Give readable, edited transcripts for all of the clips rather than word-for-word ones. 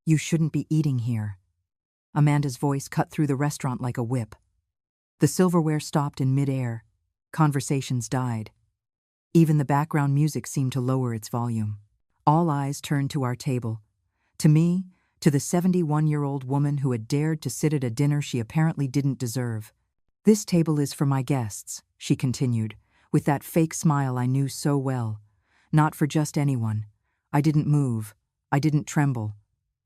You shouldn't be eating here. Amanda's voice cut through the restaurant like a whip. The silverware stopped in mid-air. Conversations died. Even the background music seemed to lower its volume. All eyes turned to our table. To me, to the 71-year-old woman who had dared to sit at a dinner she apparently didn't deserve. "This table is for my guests," she continued, with that fake smile I knew so well. "Not for just anyone." I didn't move. I didn't tremble.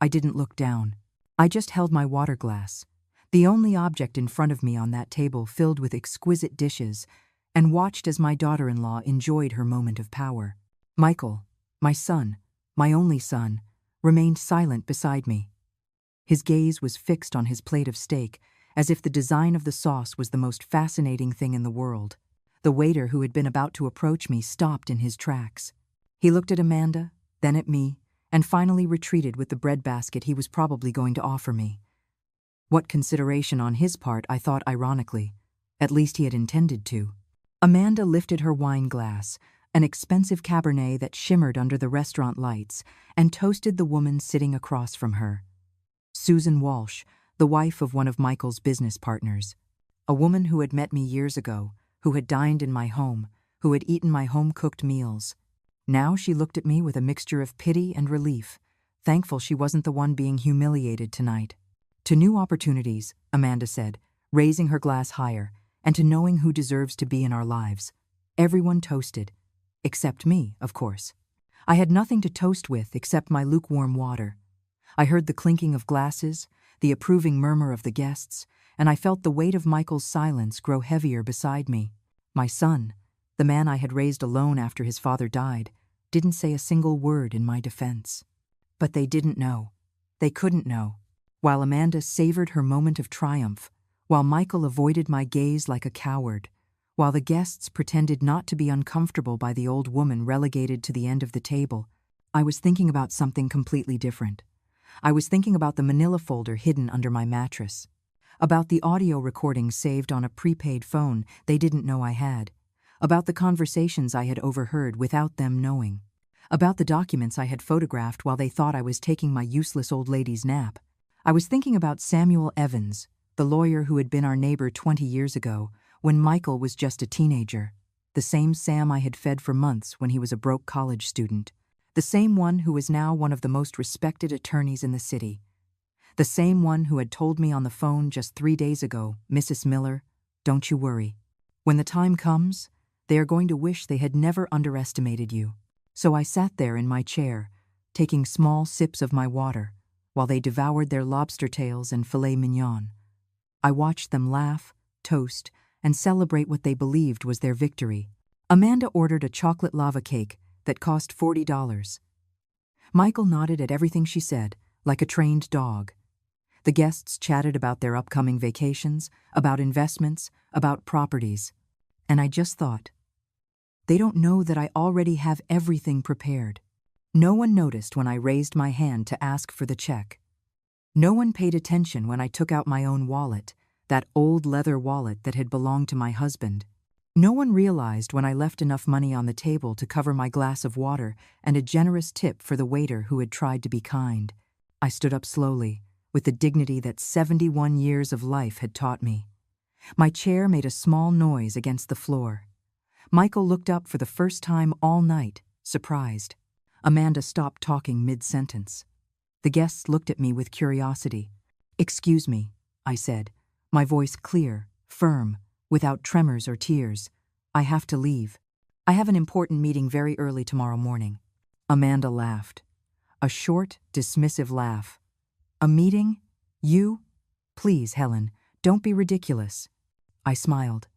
I didn't look down. I just held my water glass, the only object in front of me on that table filled with exquisite dishes, and watched as my daughter-in-law enjoyed her moment of power. Michael, my son, my only son, remained silent beside me. His gaze was fixed on his plate of steak, as if the design of the sauce was the most fascinating thing in the world. The waiter who had been about to approach me stopped in his tracks. He looked at Amanda, then at me, and finally retreated with the bread basket he was probably going to offer me. What consideration on his part, I thought ironically. At least he had intended to. Amanda lifted her wine glass, an expensive Cabernet that shimmered under the restaurant lights, and toasted the woman sitting across from her. Susan Walsh, the wife of one of Michael's business partners. A woman who had met me years ago, who had dined in my home, who had eaten my home-cooked meals. Now she looked at me with a mixture of pity and relief, thankful she wasn't the one being humiliated tonight. "To new opportunities," Amanda said, raising her glass higher, "and to knowing who deserves to be in our lives." Everyone toasted. Except me, of course. I had nothing to toast with except my lukewarm water. I heard the clinking of glasses, the approving murmur of the guests, and I felt the weight of Michael's silence grow heavier beside me. My son, the man I had raised alone after his father died, didn't say a single word in my defense. But they didn't know. They couldn't know. While Amanda savored her moment of triumph, while Michael avoided my gaze like a coward, while the guests pretended not to be uncomfortable by the old woman relegated to the end of the table, I was thinking about something completely different. I was thinking about the manila folder hidden under my mattress, about the audio recordings saved on a prepaid phone they didn't know I had, about the conversations I had overheard without them knowing, about the documents I had photographed while they thought I was taking my useless old lady's nap. I was thinking about Samuel Evans, the lawyer who had been our neighbor 20 years ago, when Michael was just a teenager, the same Sam I had fed for months when he was a broke college student, the same one who was now one of the most respected attorneys in the city, the same one who had told me on the phone just 3 days ago, "Mrs. Miller, don't you worry. When the time comes, they are going to wish they had never underestimated you." So I sat there in my chair, taking small sips of my water, while they devoured their lobster tails and filet mignon. I watched them laugh, toast, and celebrate what they believed was their victory. Amanda ordered a chocolate lava cake that cost $40. Michael nodded at everything she said, like a trained dog. The guests chatted about their upcoming vacations, about investments, about properties. And I just thought, they don't know that I already have everything prepared. No one noticed when I raised my hand to ask for the check. No one paid attention when I took out my own wallet, that old leather wallet that had belonged to my husband. No one realized when I left enough money on the table to cover my glass of water and a generous tip for the waiter who had tried to be kind. I stood up slowly, with the dignity that 71 years of life had taught me. My chair made a small noise against the floor. Michael looked up for the first time all night, surprised. Amanda stopped talking mid-sentence. The guests looked at me with curiosity. "Excuse me," I said, my voice clear, firm, without tremors or tears. "I have to leave. I have an important meeting very early tomorrow morning." Amanda laughed. A short, dismissive laugh. "A meeting? You? Please, Helen, don't be ridiculous." I smiled.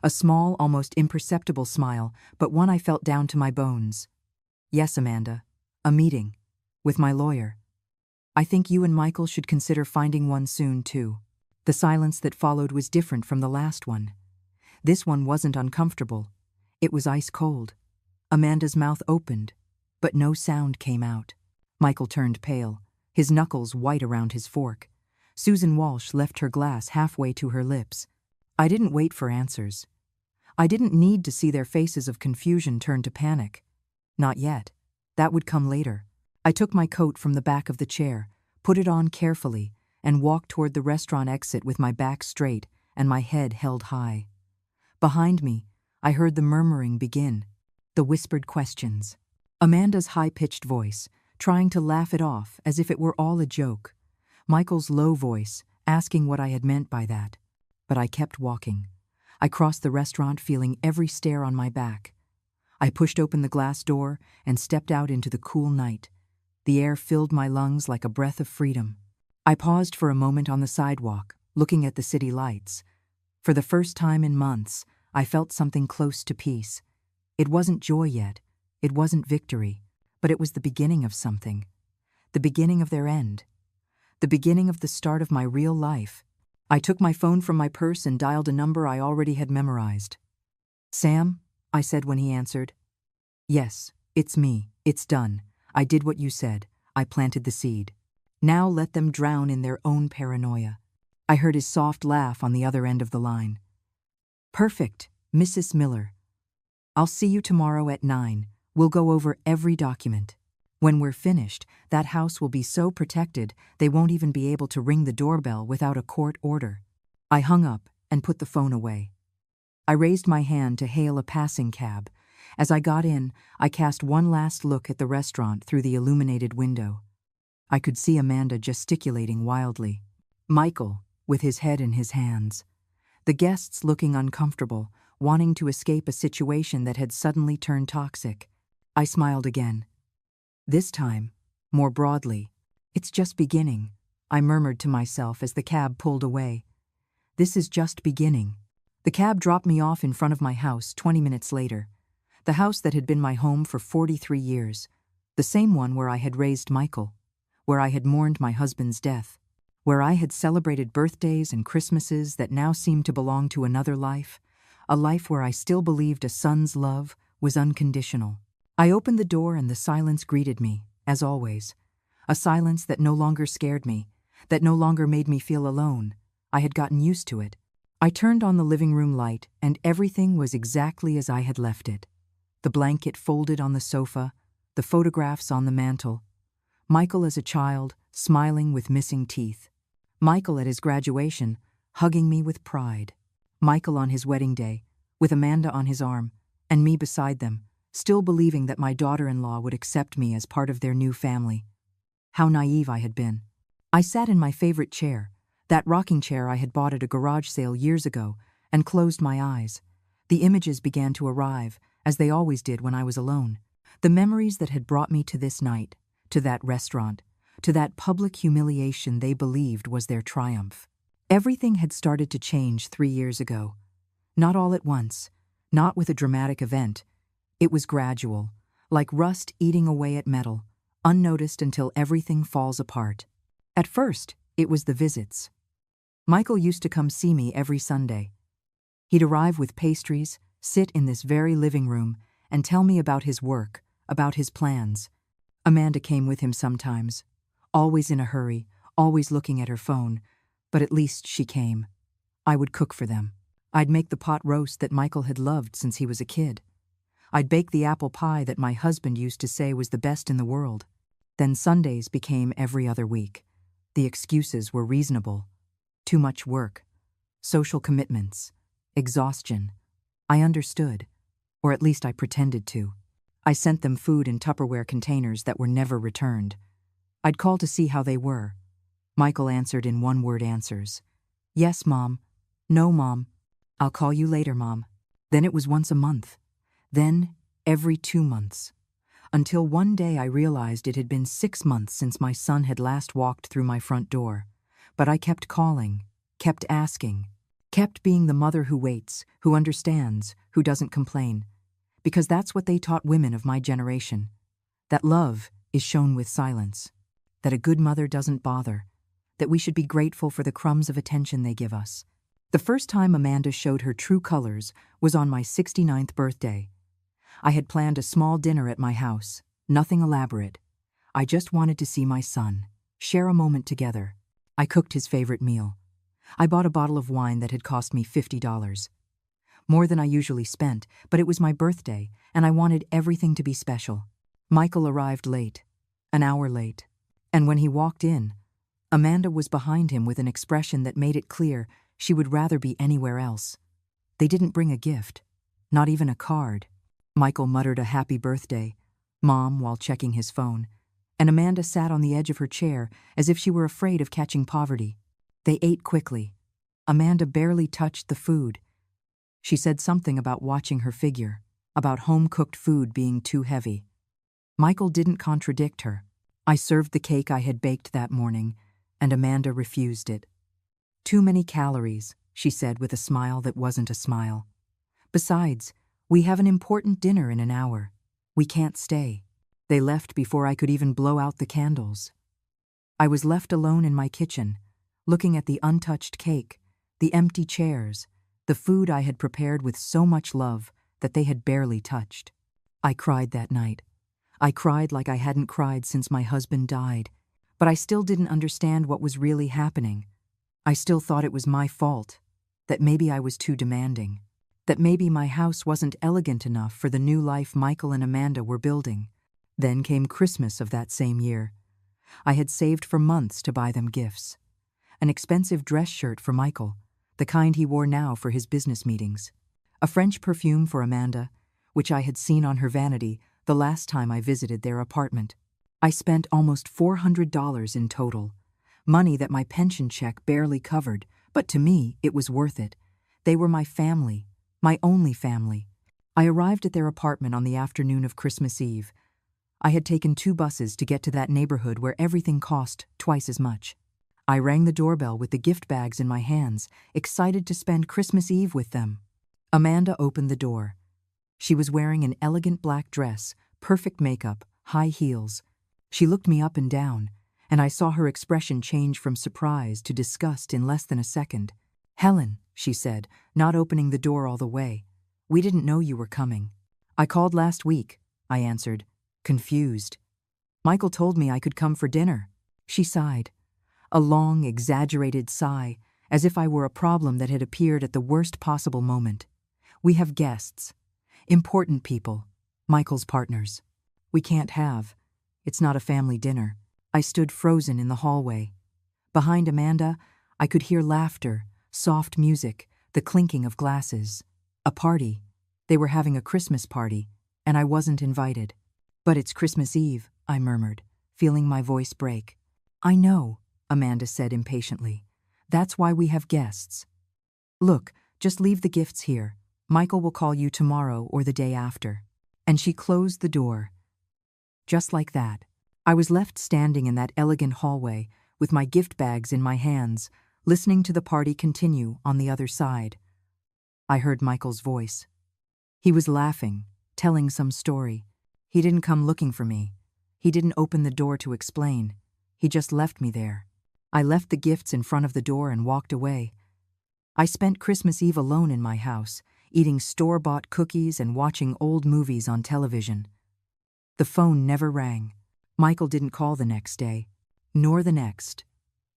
A small, almost imperceptible smile, but one I felt down to my bones. "Yes, Amanda, a meeting. With my lawyer. I think you and Michael should consider finding one soon, too." The silence that followed was different from the last one. This one wasn't uncomfortable. It was ice cold. Amanda's mouth opened, but no sound came out. Michael turned pale, his knuckles white around his fork. Susan Walsh left her glass halfway to her lips. I didn't wait for answers. I didn't need to see their faces of confusion turn to panic. Not yet. That would come later. I took my coat from the back of the chair, put it on carefully, and walked toward the restaurant exit with my back straight and my head held high. Behind me, I heard the murmuring begin, the whispered questions. Amanda's high-pitched voice, trying to laugh it off as if it were all a joke. Michael's low voice, asking what I had meant by that. But I kept walking. I crossed the restaurant feeling every stare on my back. I pushed open the glass door and stepped out into the cool night. The air filled my lungs like a breath of freedom. I paused for a moment on the sidewalk, looking at the city lights. For the first time in months, I felt something close to peace. It wasn't joy yet, it wasn't victory, but it was the beginning of something. The beginning of their end. The beginning of the start of my real life. I took my phone from my purse and dialed a number I already had memorized. "Sam?" I said when he answered. "Yes, it's me. It's done. I did what you said. I planted the seed. Now let them drown in their own paranoia." I heard his soft laugh on the other end of the line. "Perfect, Mrs. Miller. I'll see you tomorrow at 9. We'll go over every document. When we're finished, that house will be so protected they won't even be able to ring the doorbell without a court order." I hung up and put the phone away. I raised my hand to hail a passing cab. As I got in, I cast one last look at the restaurant through the illuminated window. I could see Amanda gesticulating wildly. Michael, with his head in his hands. The guests looking uncomfortable, wanting to escape a situation that had suddenly turned toxic. I smiled again. This time, more broadly. "It's just beginning," I murmured to myself as the cab pulled away. "This is just beginning." The cab dropped me off in front of my house 20 minutes later. The house that had been my home for 43 years. The same one where I had raised Michael. Where I had mourned my husband's death. Where I had celebrated birthdays and Christmases that now seemed to belong to another life. A life where I still believed a son's love was unconditional. I opened the door and the silence greeted me, as always. A silence that no longer scared me, that no longer made me feel alone. I had gotten used to it. I turned on the living room light and everything was exactly as I had left it. The blanket folded on the sofa, the photographs on the mantel. Michael as a child, smiling with missing teeth. Michael at his graduation, hugging me with pride. Michael on his wedding day, with Amanda on his arm, and me beside them, still believing that my daughter-in-law would accept me as part of their new family. How naive I had been. I sat in my favorite chair, that rocking chair I had bought at a garage sale years ago, and closed my eyes. The images began to arrive, as they always did when I was alone. The memories that had brought me to this night, to that restaurant, to that public humiliation they believed was their triumph. Everything had started to change 3 years ago. Not all at once, not with a dramatic event. It was gradual, like rust eating away at metal, unnoticed until everything falls apart. At first, it was the visits. Michael used to come see me every Sunday. He'd arrive with pastries, sit in this very living room, and tell me about his work, about his plans. Amanda came with him sometimes, always in a hurry, always looking at her phone, but at least she came. I would cook for them. I'd make the pot roast that Michael had loved since he was a kid. I'd bake the apple pie that my husband used to say was the best in the world. Then Sundays became every other week. The excuses were reasonable. Too much work, social commitments, exhaustion. I understood, or at least I pretended to. I sent them food in Tupperware containers that were never returned. I'd call to see how they were. Michael answered in one-word answers. "Yes, Mom. No, Mom. I'll call you later, Mom." Then it was once a month. Then every 2 months. Until one day I realized it had been 6 months since my son had last walked through my front door. But I kept calling, kept asking, kept being the mother who waits, who understands, who doesn't complain. Because that's what they taught women of my generation. That love is shown with silence. That a good mother doesn't bother. That we should be grateful for the crumbs of attention they give us. The first time Amanda showed her true colors was on my 69th birthday. I had planned a small dinner at my house, nothing elaborate. I just wanted to see my son, share a moment together. I cooked his favorite meal. I bought a bottle of wine that had cost me $50. More than I usually spent, but it was my birthday, and I wanted everything to be special. Michael arrived late, an hour late, and when he walked in, Amanda was behind him with an expression that made it clear she would rather be anywhere else. They didn't bring a gift, not even a card. Michael muttered a happy birthday, Mom, while checking his phone, and Amanda sat on the edge of her chair as if she were afraid of catching poverty. They ate quickly. Amanda barely touched the food. She said something about watching her figure, about home-cooked food being too heavy. Michael didn't contradict her. I served the cake I had baked that morning, and Amanda refused it. Too many calories, she said with a smile that wasn't a smile. Besides, we have an important dinner in an hour. We can't stay. They left before I could even blow out the candles. I was left alone in my kitchen, looking at the untouched cake, the empty chairs, the food I had prepared with so much love that they had barely touched. I cried that night. I cried like I hadn't cried since my husband died, but I still didn't understand what was really happening. I still thought it was my fault, that maybe I was too demanding, that maybe my house wasn't elegant enough for the new life Michael and Amanda were building. Then came Christmas of that same year. I had saved for months to buy them gifts. An expensive dress shirt for Michael, the kind he wore now for his business meetings. A French perfume for Amanda, which I had seen on her vanity the last time I visited their apartment. I spent almost $400 in total, money that my pension check barely covered, but to me it was worth it. They were my family, my only family. I arrived at their apartment on the afternoon of Christmas Eve. I had taken 2 buses to get to that neighborhood where everything cost twice as much. I rang the doorbell with the gift bags in my hands, excited to spend Christmas Eve with them. Amanda opened the door. She was wearing an elegant black dress, perfect makeup, high heels. She looked me up and down, and I saw her expression change from surprise to disgust in less than a second. "Helen," she said, not opening the door all the way, "we didn't know you were coming." "I called last week," I answered, confused. "Michael told me I could come for dinner." She sighed. A long, exaggerated sigh, as if I were a problem that had appeared at the worst possible moment. "We have guests. Important people. Michael's partners. We can't have. It's not a family dinner." I stood frozen in the hallway. Behind Amanda, I could hear laughter, soft music, the clinking of glasses. A party. They were having a Christmas party, and I wasn't invited. "But it's Christmas Eve," I murmured, feeling my voice break. "I know," Amanda said impatiently. "That's why we have guests. Look, just leave the gifts here. Michael will call you tomorrow or the day after." And she closed the door. Just like that, I was left standing in that elegant hallway with my gift bags in my hands, listening to the party continue on the other side. I heard Michael's voice. He was laughing, telling some story. He didn't come looking for me. He didn't open the door to explain. He just left me there. I left the gifts in front of the door and walked away. I spent Christmas Eve alone in my house, eating store-bought cookies and watching old movies on television. The phone never rang. Michael didn't call the next day, nor the next,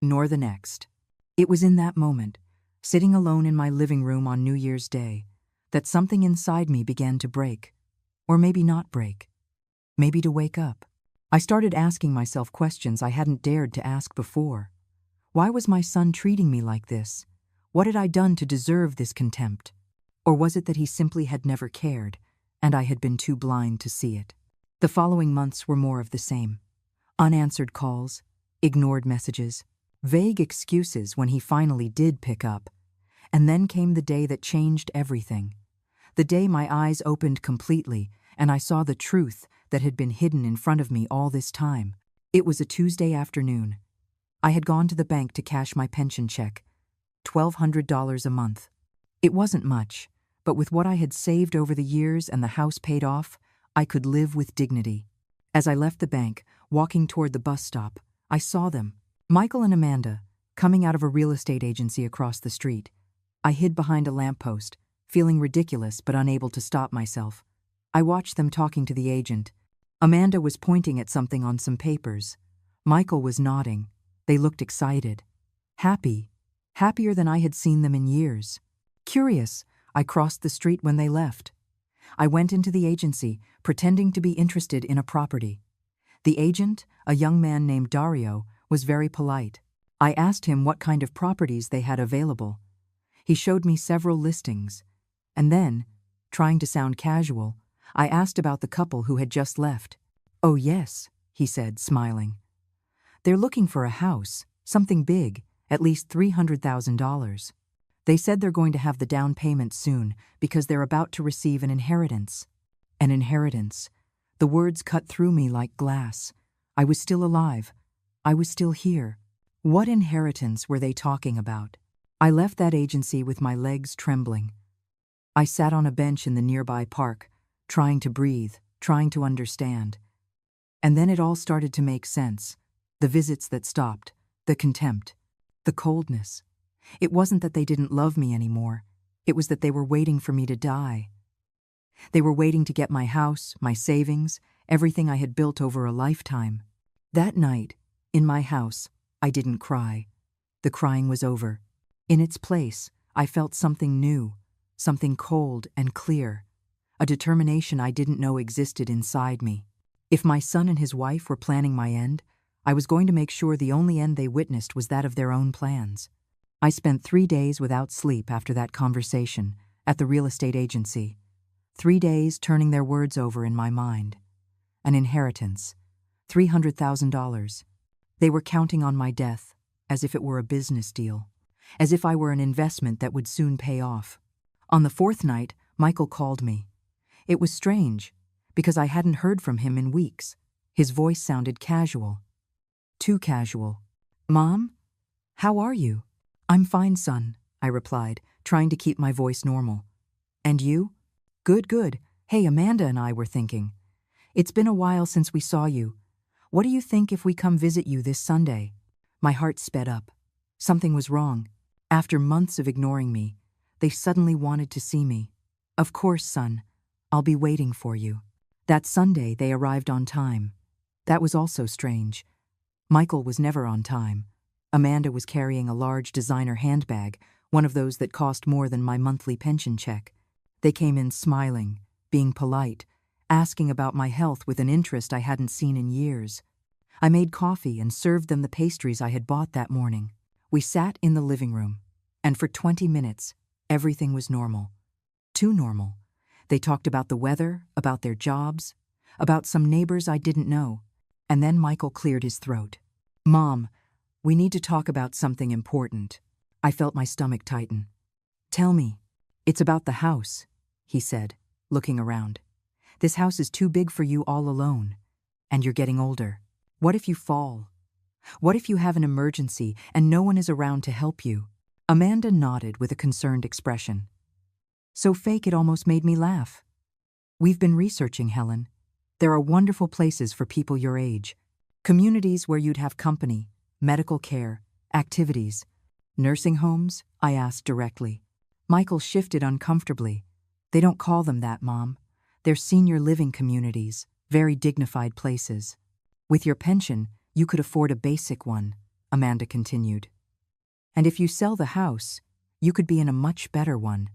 nor the next. It was in that moment, sitting alone in my living room on New Year's Day, that something inside me began to break. Or maybe not break. Maybe to wake up. I started asking myself questions I hadn't dared to ask before. Why was my son treating me like this? What had I done to deserve this contempt? Or was it that he simply had never cared, and I had been too blind to see it? The following months were more of the same. Unanswered calls, ignored messages, vague excuses when he finally did pick up. And then came the day that changed everything. The day my eyes opened completely, and I saw the truth that had been hidden in front of me all this time. It was a Tuesday afternoon. I had gone to the bank to cash my pension check, $1,200 a month. It wasn't much, but with what I had saved over the years and the house paid off, I could live with dignity. As I left the bank, walking toward the bus stop, I saw them, Michael and Amanda, coming out of a real estate agency across the street. I hid behind a lamppost, feeling ridiculous but unable to stop myself. I watched them talking to the agent. Amanda was pointing at something on some papers. Michael was nodding. They looked excited. Happy. Happier than I had seen them in years. Curious, I crossed the street when they left. I went into the agency, pretending to be interested in a property. The agent, a young man named Dario, was very polite. I asked him what kind of properties they had available. He showed me several listings, and then, trying to sound casual, I asked about the couple who had just left. "Oh yes," he said, smiling. "They're looking for a house, something big, at least $300,000. They said they're going to have the down payment soon because they're about to receive an inheritance." An inheritance. The words cut through me like glass. I was still alive. I was still here. What inheritance were they talking about? I left that agency with my legs trembling. I sat on a bench in the nearby park, trying to breathe, trying to understand. And then it all started to make sense. The visits that stopped, the contempt, the coldness. It wasn't that they didn't love me anymore. It was that they were waiting for me to die. They were waiting to get my house, my savings, everything I had built over a lifetime. That night, in my house, I didn't cry. The crying was over. In its place, I felt something new, something cold and clear, a determination I didn't know existed inside me. If my son and his wife were planning my end, I was going to make sure the only end they witnessed was that of their own plans. I spent 3 days without sleep after that conversation at the real estate agency. 3 days turning their words over in my mind. An inheritance. $300,000. They were counting on my death, as if it were a business deal, as if I were an investment that would soon pay off. On the 4th night, Michael called me. It was strange, because I hadn't heard from him in weeks. His voice sounded casual. Too casual. "Mom? How are you?" "I'm fine, son," I replied, trying to keep my voice normal. "And you?" "Good, good. Hey, Amanda and I were thinking. It's been a while since we saw you. What do you think if we come visit you this Sunday?" My heart sped up. Something was wrong. After months of ignoring me, they suddenly wanted to see me. "Of course, son. I'll be waiting for you." That Sunday, they arrived on time. That was also strange. Michael was never on time. Amanda was carrying a large designer handbag, one of those that cost more than my monthly pension check. They came in smiling, being polite, asking about my health with an interest I hadn't seen in years. I made coffee and served them the pastries I had bought that morning. We sat in the living room, and for 20 minutes, everything was normal. Too normal. They talked about the weather, about their jobs, about some neighbors I didn't know, and then Michael cleared his throat. "Mom, we need to talk about something important." I felt my stomach tighten. "Tell me." "It's about the house," he said, looking around. "This house is too big for you all alone, and you're getting older. What if you fall? What if you have an emergency and no one is around to help you?" Amanda nodded with a concerned expression. So fake it almost made me laugh. "We've been researching, Helen. There are wonderful places for people your age. Communities where you'd have company, medical care, activities. Nursing homes?" I asked directly. Michael shifted uncomfortably. "They don't call them that, Mom. They're senior living communities, very dignified places. With your pension, you could afford a basic one," Amanda continued. "And if you sell the house, you could be in a much better one.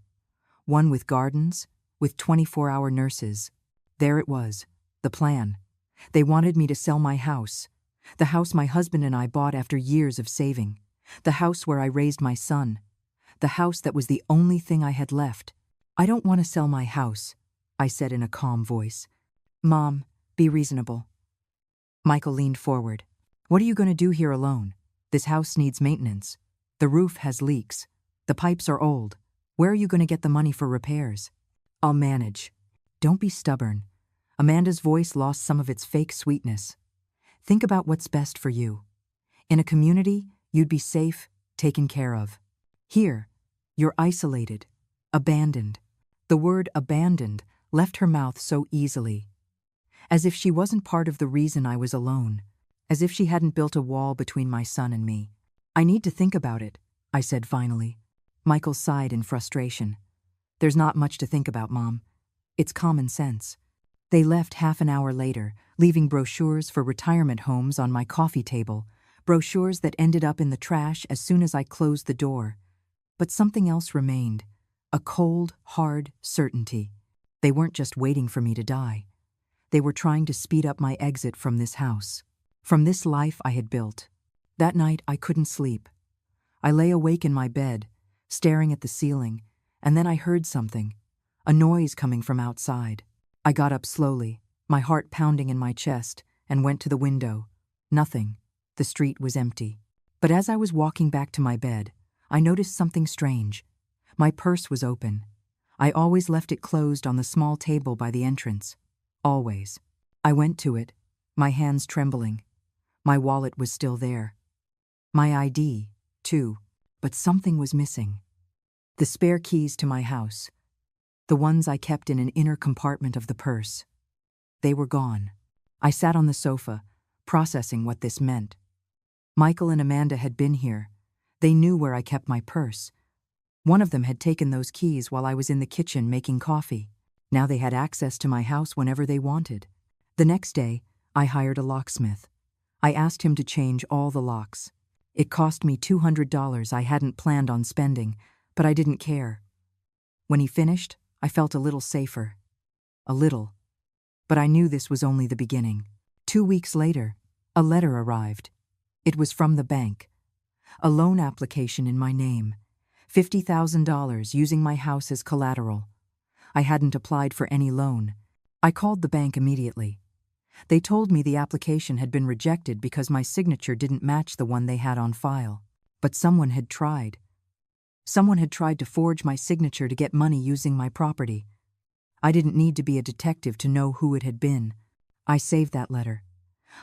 One with gardens, with 24-hour nurses." There it was, the plan. They wanted me to sell my house, the house my husband and I bought after years of saving, the house where I raised my son, the house that was the only thing I had left. "I don't want to sell my house," I said in a calm voice. "Mom, be reasonable." Michael leaned forward. "What are you going to do here alone? This house needs maintenance. The roof has leaks. The pipes are old. Where are you going to get the money for repairs?" "I'll manage." "Don't be stubborn." Amanda's voice lost some of its fake sweetness. "Think about what's best for you. In a community, you'd be safe, taken care of. Here, you're isolated, abandoned." The word abandoned left her mouth so easily. As if she wasn't part of the reason I was alone. As if she hadn't built a wall between my son and me. "I need to think about it," I said finally. Michael sighed in frustration. "There's not much to think about, Mom. It's common sense." They left half an hour later, leaving brochures for retirement homes on my coffee table, brochures that ended up in the trash as soon as I closed the door. But something else remained, a cold, hard certainty. They weren't just waiting for me to die. They were trying to speed up my exit from this house, from this life I had built. That night, I couldn't sleep. I lay awake in my bed, staring at the ceiling, and then I heard something, a noise coming from outside. I got up slowly, my heart pounding in my chest, and went to the window. Nothing. The street was empty. But as I was walking back to my bed, I noticed something strange. My purse was open. I always left it closed on the small table by the entrance. Always. I went to it, my hands trembling. My wallet was still there. My ID, too, but something was missing. The spare keys to my house, the ones I kept in an inner compartment of the purse. They were gone. I sat on the sofa, processing what this meant. Michael and Amanda had been here. They knew where I kept my purse. One of them had taken those keys while I was in the kitchen making coffee. Now they had access to my house whenever they wanted. The next day, I hired a locksmith. I asked him to change all the locks. It cost me $200 I hadn't planned on spending, but I didn't care. When he finished, I felt a little safer. A little. But I knew this was only the beginning. 2 weeks later, a letter arrived. It was from the bank. A loan application in my name. $50,000 using my house as collateral. I hadn't applied for any loan. I called the bank immediately. They told me the application had been rejected because my signature didn't match the one they had on file. But someone had tried. Someone had tried to forge my signature to get money using my property. I didn't need to be a detective to know who it had been. I saved that letter.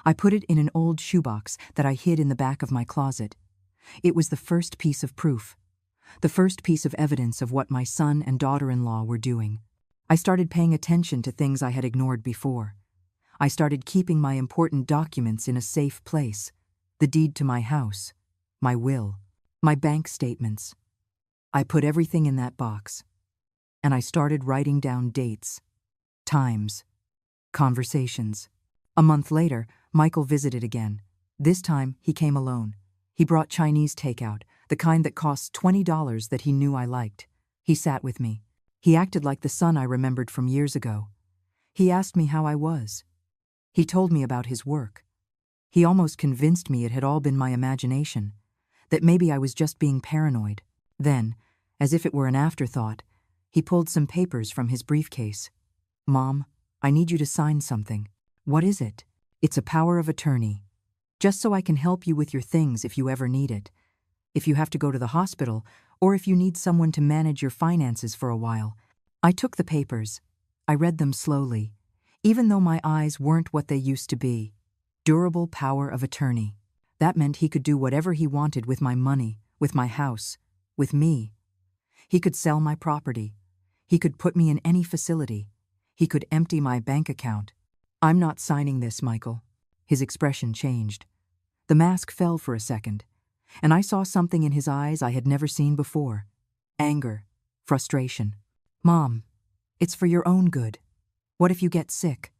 I put it in an old shoebox that I hid in the back of my closet. It was the first piece of proof. The first piece of evidence of what my son and daughter-in-law were doing. I started paying attention to things I had ignored before. I started keeping my important documents in a safe place. The deed to my house, my will, my bank statements. I put everything in that box. And I started writing down dates, times, conversations. A month later, Michael visited again. This time, he came alone. He brought Chinese takeout, the kind that costs $20 that he knew I liked. He sat with me. He acted like the son I remembered from years ago. He asked me how I was. He told me about his work. He almost convinced me it had all been my imagination, that maybe I was just being paranoid. Then, as if it were an afterthought, he pulled some papers from his briefcase. "Mom, I need you to sign something." "What is it?" "It's a power of attorney. Just so I can help you with your things if you ever need it. If you have to go to the hospital, or if you need someone to manage your finances for a while." I took the papers. I read them slowly, even though my eyes weren't what they used to be. Durable power of attorney. That meant he could do whatever he wanted with my money, with my house, with me. He could sell my property. He could put me in any facility. He could empty my bank account. "I'm not signing this, Michael." His expression changed. The mask fell for a second, and I saw something in his eyes I had never seen before. Anger, frustration. "Mom, it's for your own good. What if you get sick?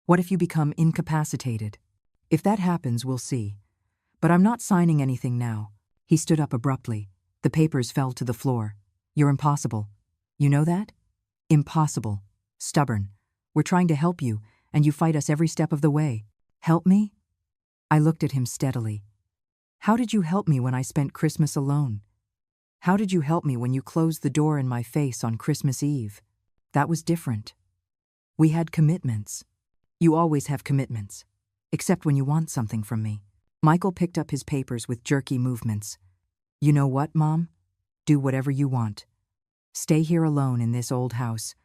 What if you become incapacitated? If that happens, we'll see. But I'm not signing anything now." He stood up abruptly. The papers fell to the floor. "You're impossible. You know that? Impossible. Stubborn. We're trying to help you, and you fight us every step of the way." "Help me?" I looked at him steadily. "How did you help me when I spent Christmas alone? How did you help me when you closed the door in my face on Christmas Eve? That was different. We had commitments. You always have commitments, except when you want something from me." Michael picked up his papers with jerky movements. "You know what, Mom? Do whatever you want. Stay here alone in this old house.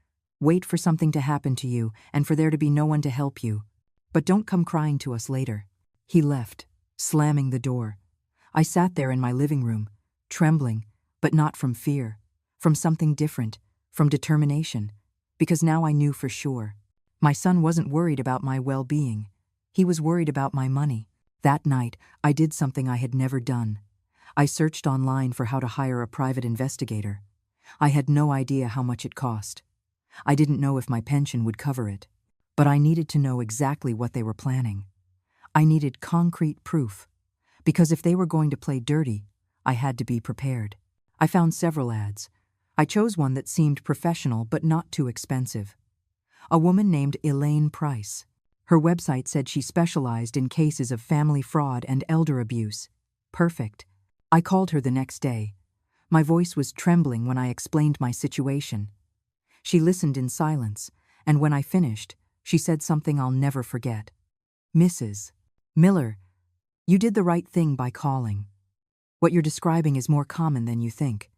Wait for something to happen to you and for there to be no one to help you. But don't come crying to us later." He left, slamming the door. I sat there in my living room, trembling, but not from fear, from something different, from determination, because now I knew for sure. My son wasn't worried about my well-being. He was worried about my money. That night, I did something I had never done. I searched online for how to hire a private investigator. I had no idea how much it cost. I didn't know if my pension would cover it. But I needed to know exactly what they were planning. I needed concrete proof, because if they were going to play dirty, I had to be prepared. I found several ads. I chose one that seemed professional but not too expensive. A woman named Elaine Price. Her website said she specialized in cases of family fraud and elder abuse. Perfect. I called her the next day. My voice was trembling when I explained my situation. She listened in silence, and when I finished, she said something I'll never forget. Mrs. Miller, you did the right thing by calling. What you're describing is more common than you think.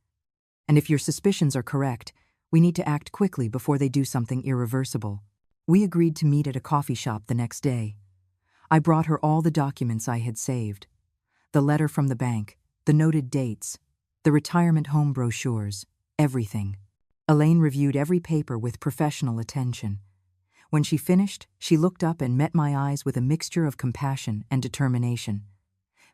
And if your suspicions are correct, we need to act quickly before they do something irreversible. We agreed to meet at a coffee shop the next day. I brought her all the documents I had saved. The letter from the bank, the noted dates, the retirement home brochures, everything. Elaine reviewed every paper with professional attention. When she finished, she looked up and met my eyes with a mixture of compassion and determination.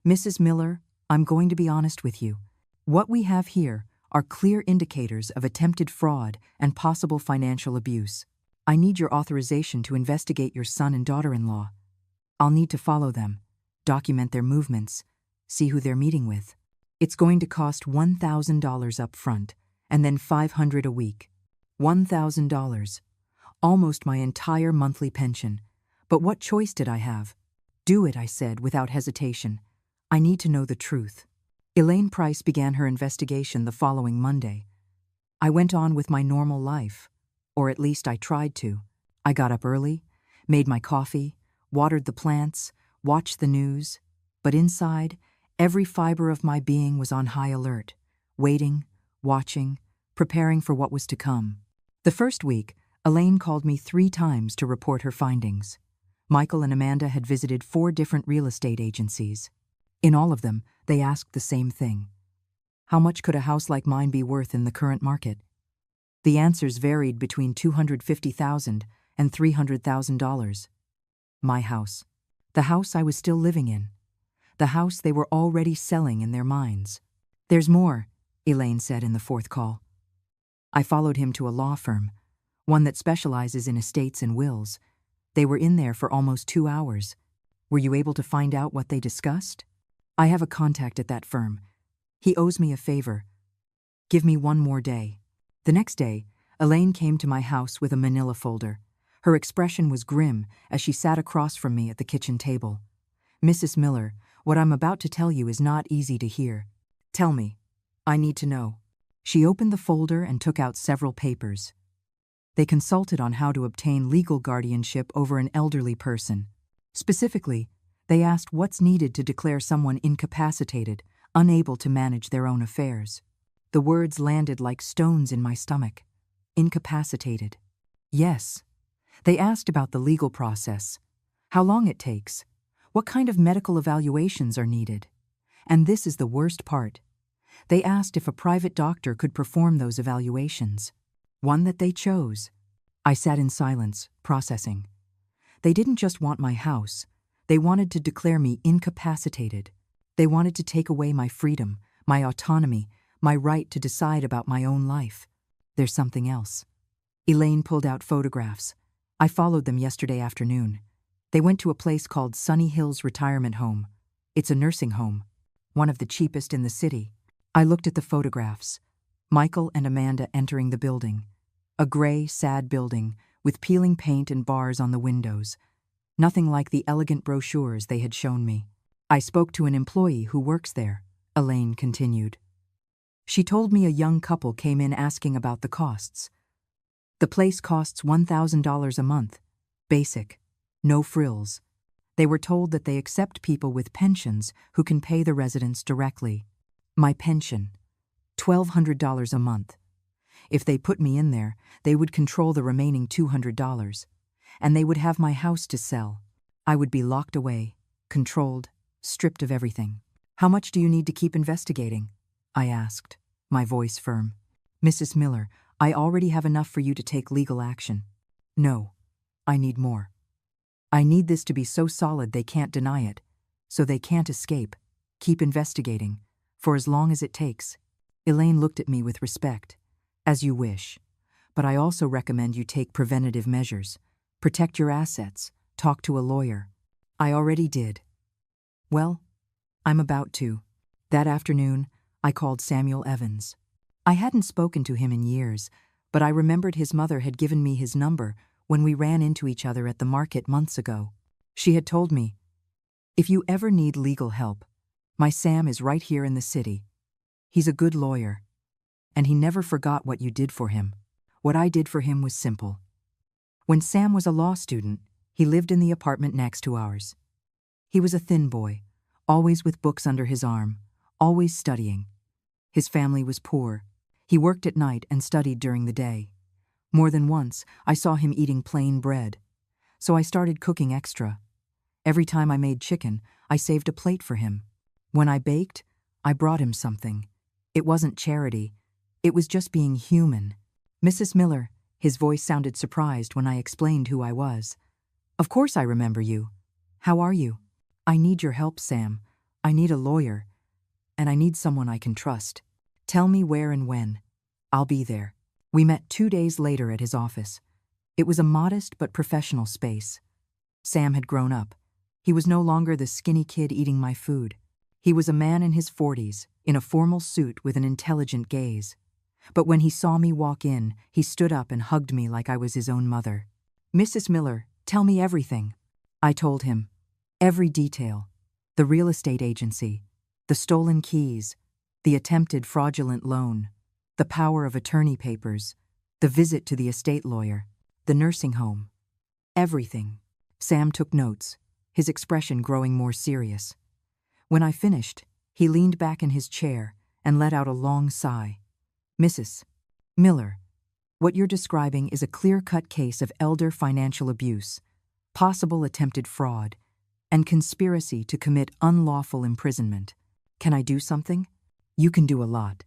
Mrs. Miller, I'm going to be honest with you. What we have here are clear indicators of attempted fraud and possible financial abuse. I need your authorization to investigate your son and daughter-in-law. I'll need to follow them, document their movements, see who they're meeting with. It's going to cost $1,000 up front, and then $500 a week. $1,000. Almost my entire monthly pension. But what choice did I have? Do it, I said without hesitation. I need to know the truth. Elaine Price began her investigation the following Monday. I went on with my normal life, or at least I tried to. I got up early, made my coffee, watered the plants, watched the news, but inside, every fiber of my being was on high alert, waiting, watching, preparing for what was to come. The first week, Elaine called me 3 times to report her findings. Michael and Amanda had visited 4 different real estate agencies. In all of them, they asked the same thing. How much could a house like mine be worth in the current market? The answers varied between $250,000 and $300,000. My house. The house I was still living in. The house they were already selling in their minds. There's more, Elaine said in the 4th call. I followed him to a law firm, one that specializes in estates and wills. They were in there for almost 2 hours. Were you able to find out what they discussed? I have a contact at that firm. He owes me a favor. Give me 1 more day. The next day, Elaine came to my house with a manila folder. Her expression was grim as she sat across from me at the kitchen table. Mrs. Miller, what I'm about to tell you is not easy to hear. Tell me. I need to know. She opened the folder and took out several papers. They consulted on how to obtain legal guardianship over an elderly person. Specifically, they asked what's needed to declare someone incapacitated, unable to manage their own affairs. The words landed like stones in my stomach. Incapacitated. Yes. They asked about the legal process, how long it takes, what kind of medical evaluations are needed. And this is the worst part. They asked if a private doctor could perform those evaluations. One that they chose. I sat in silence, processing. They didn't just want my house. They wanted to declare me incapacitated. They wanted to take away my freedom, my autonomy, my right to decide about my own life. There's something else. Elaine pulled out photographs. I followed them yesterday afternoon. They went to a place called Sunny Hills Retirement Home. It's a nursing home, one of the cheapest in the city. I looked at the photographs. Michael and Amanda entering the building. A gray, sad building with peeling paint and bars on the windows. Nothing like the elegant brochures they had shown me. I spoke to an employee who works there, Elaine continued. She told me a young couple came in asking about the costs. The place costs $1,000 a month. Basic. No frills. They were told that they accept people with pensions who can pay the residents directly. My pension. $1,200 a month. If they put me in there, they would control the remaining $200. And they would have my house to sell. I would be locked away, controlled, stripped of everything. How much do you need to keep investigating? I asked, my voice firm. Mrs. Miller, I already have enough for you to take legal action. No, I need more. I need this to be so solid they can't deny it, so they can't escape. Keep investigating, for as long as it takes. Elaine looked at me with respect. As you wish. But I also recommend you take preventative measures. Protect your assets. Talk to a lawyer. I already did. Well, I'm about to. That afternoon, I called Samuel Evans. I hadn't spoken to him in years, but I remembered his mother had given me his number when we ran into each other at the market months ago. She had told me, if you ever need legal help, My Sam is right here in the city. He's a good lawyer. And he never forgot what you did for him. What I did for him was simple. When Sam was a law student, he lived in the apartment next to ours. He was a thin boy, always with books under his arm, always studying. His family was poor. He worked at night and studied during the day. More than once, I saw him eating plain bread. So I started cooking extra. Every time I made chicken, I saved a plate for him. When I baked, I brought him something. It wasn't charity. It was just being human. Mrs. Miller, his voice sounded surprised when I explained who I was. Of course I remember you. How are you? I need your help, Sam. I need a lawyer. And I need someone I can trust. Tell me where and when. I'll be there. We met 2 days later at his office. It was a modest but professional space. Sam had grown up. He was no longer the skinny kid eating my food. He was a man in his 40s, in a formal suit with an intelligent gaze. But when he saw me walk in, he stood up and hugged me like I was his own mother. Mrs. Miller, tell me everything. I told him. Every detail. The real estate agency, the stolen keys, the attempted fraudulent loan, the power of attorney papers, the visit to the estate lawyer, the nursing home. Everything. Sam took notes, his expression growing more serious. When I finished, he leaned back in his chair and let out a long sigh. Mrs. Miller, what you're describing is a clear-cut case of elder financial abuse, possible attempted fraud, and conspiracy to commit unlawful imprisonment. Can I do something? You can do a lot.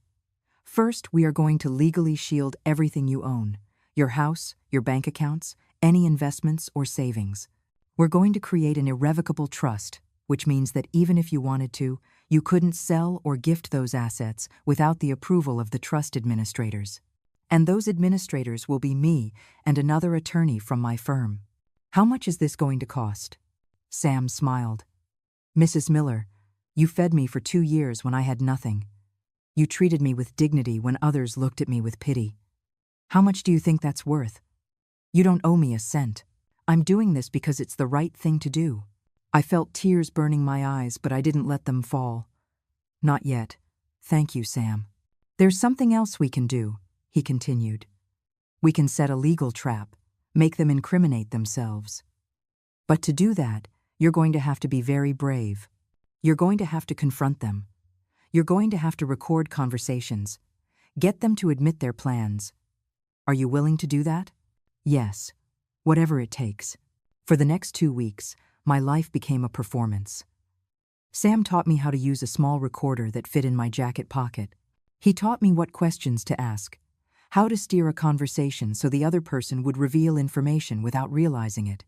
First, we are going to legally shield everything you own, your house, your bank accounts, any investments or savings. We're going to create an irrevocable trust, which means that even if you wanted to, you couldn't sell or gift those assets without the approval of the trust administrators. And those administrators will be me and another attorney from my firm. How much is this going to cost? Sam smiled. Mrs. Miller, you fed me for 2 years when I had nothing. You treated me with dignity when others looked at me with pity. How much do you think that's worth? You don't owe me a cent. I'm doing this because it's the right thing to do. I felt tears burning my eyes, but I didn't let them fall. Not yet. Thank you, Sam. There's something else we can do, he continued. We can set a legal trap, make them incriminate themselves. But to do that, you're going to have to be very brave. You're going to have to confront them. You're going to have to record conversations. Get them to admit their plans. Are you willing to do that? Yes. Whatever it takes. For the next 2 weeks, my life became a performance. Sam taught me how to use a small recorder that fit in my jacket pocket. He taught me what questions to ask, how to steer a conversation so the other person would reveal information without realizing it.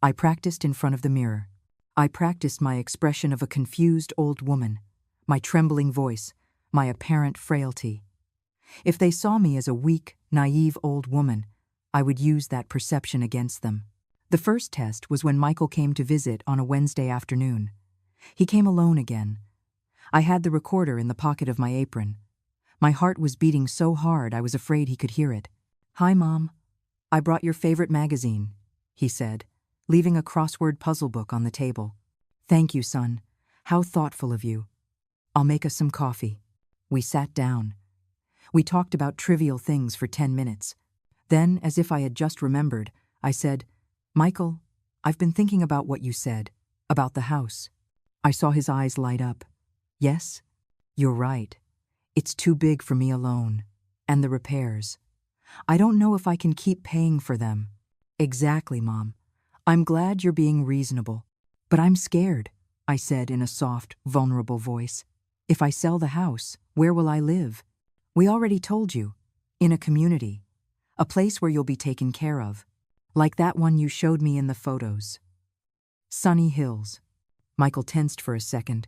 I practiced in front of the mirror. I practiced my expression of a confused old woman, my trembling voice, my apparent frailty. If they saw me as a weak, naive old woman, I would use that perception against them. The first test was when Michael came to visit on a Wednesday afternoon. He came alone again. I had the recorder in the pocket of my apron. My heart was beating so hard I was afraid he could hear it. Hi, Mom. I brought your favorite magazine, he said, leaving a crossword puzzle book on the table. Thank you, son. How thoughtful of you. I'll make us some coffee. We sat down. We talked about trivial things for 10 minutes. Then, as if I had just remembered, I said, Michael, I've been thinking about what you said, about the house. I saw his eyes light up. Yes, you're right. It's too big for me alone. And the repairs. I don't know if I can keep paying for them. Exactly, Mom. I'm glad you're being reasonable. But I'm scared, I said in a soft, vulnerable voice. If I sell the house, where will I live? We already told you. In a community. A place where you'll be taken care of. Like that one you showed me in the photos. Sunny Hills. Michael tensed for a second.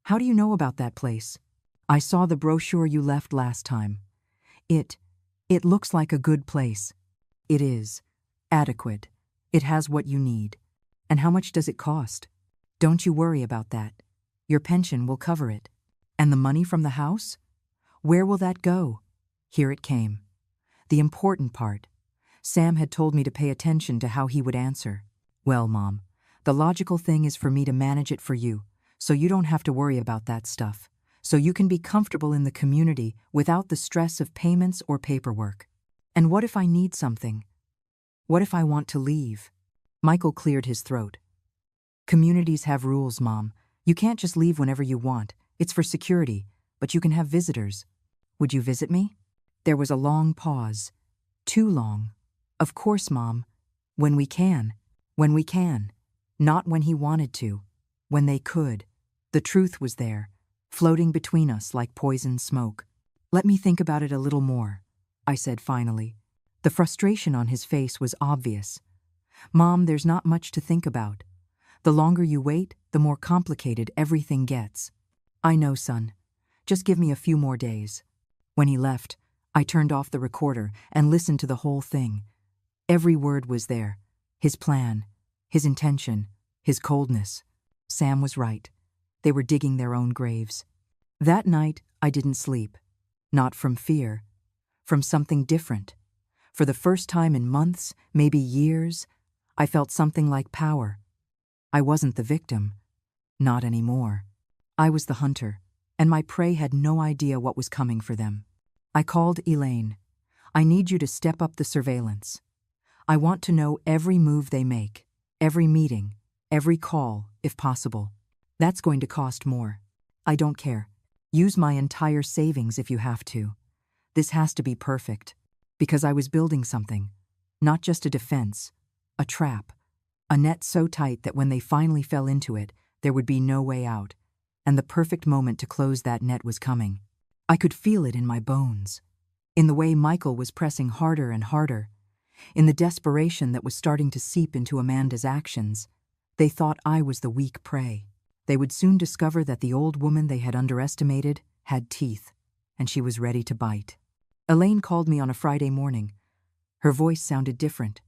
How do you know about that place? I saw the brochure you left last time. It looks like a good place. It is. Adequate. It has what you need. And how much does it cost? Don't you worry about that. Your pension will cover it. And the money from the house? Where will that go? Here it came. The important part. Sam had told me to pay attention to how he would answer. Well, Mom, the logical thing is for me to manage it for you, so you don't have to worry about that stuff, so you can be comfortable in the community without the stress of payments or paperwork. And what if I need something? What if I want to leave? Michael cleared his throat. Communities have rules, Mom. You can't just leave whenever you want. It's for security, but you can have visitors. Would you visit me? There was a long pause. Too long. Of course, Mom. When we can. When we can. Not when he wanted to. When they could. The truth was there, floating between us like poison smoke. Let me think about it a little more, I said finally. The frustration on his face was obvious. Mom, there's not much to think about. The longer you wait, the more complicated everything gets. I know, son. Just give me a few more days. When he left, I turned off the recorder and listened to the whole thing. Every word was there. His plan, his intention, his coldness. Sam was right. They were digging their own graves. That night, I didn't sleep. Not from fear. From something different. For the first time in months, maybe years, I felt something like power. I wasn't the victim. Not anymore. I was the hunter, and my prey had no idea what was coming for them. I called Elaine. I need you to step up the surveillance. I want to know every move they make, every meeting, every call, if possible. That's going to cost more. I don't care. Use my entire savings if you have to. This has to be perfect, because I was building something, not just a defense, a trap, a net so tight that when they finally fell into it, there would be no way out, and the perfect moment to close that net was coming. I could feel it in my bones, in the way Michael was pressing harder and harder, in the desperation that was starting to seep into Amanda's actions. They thought I was the weak prey. They would soon discover that the old woman they had underestimated had teeth, and she was ready to bite. Elaine called me on a Friday morning. Her voice sounded different.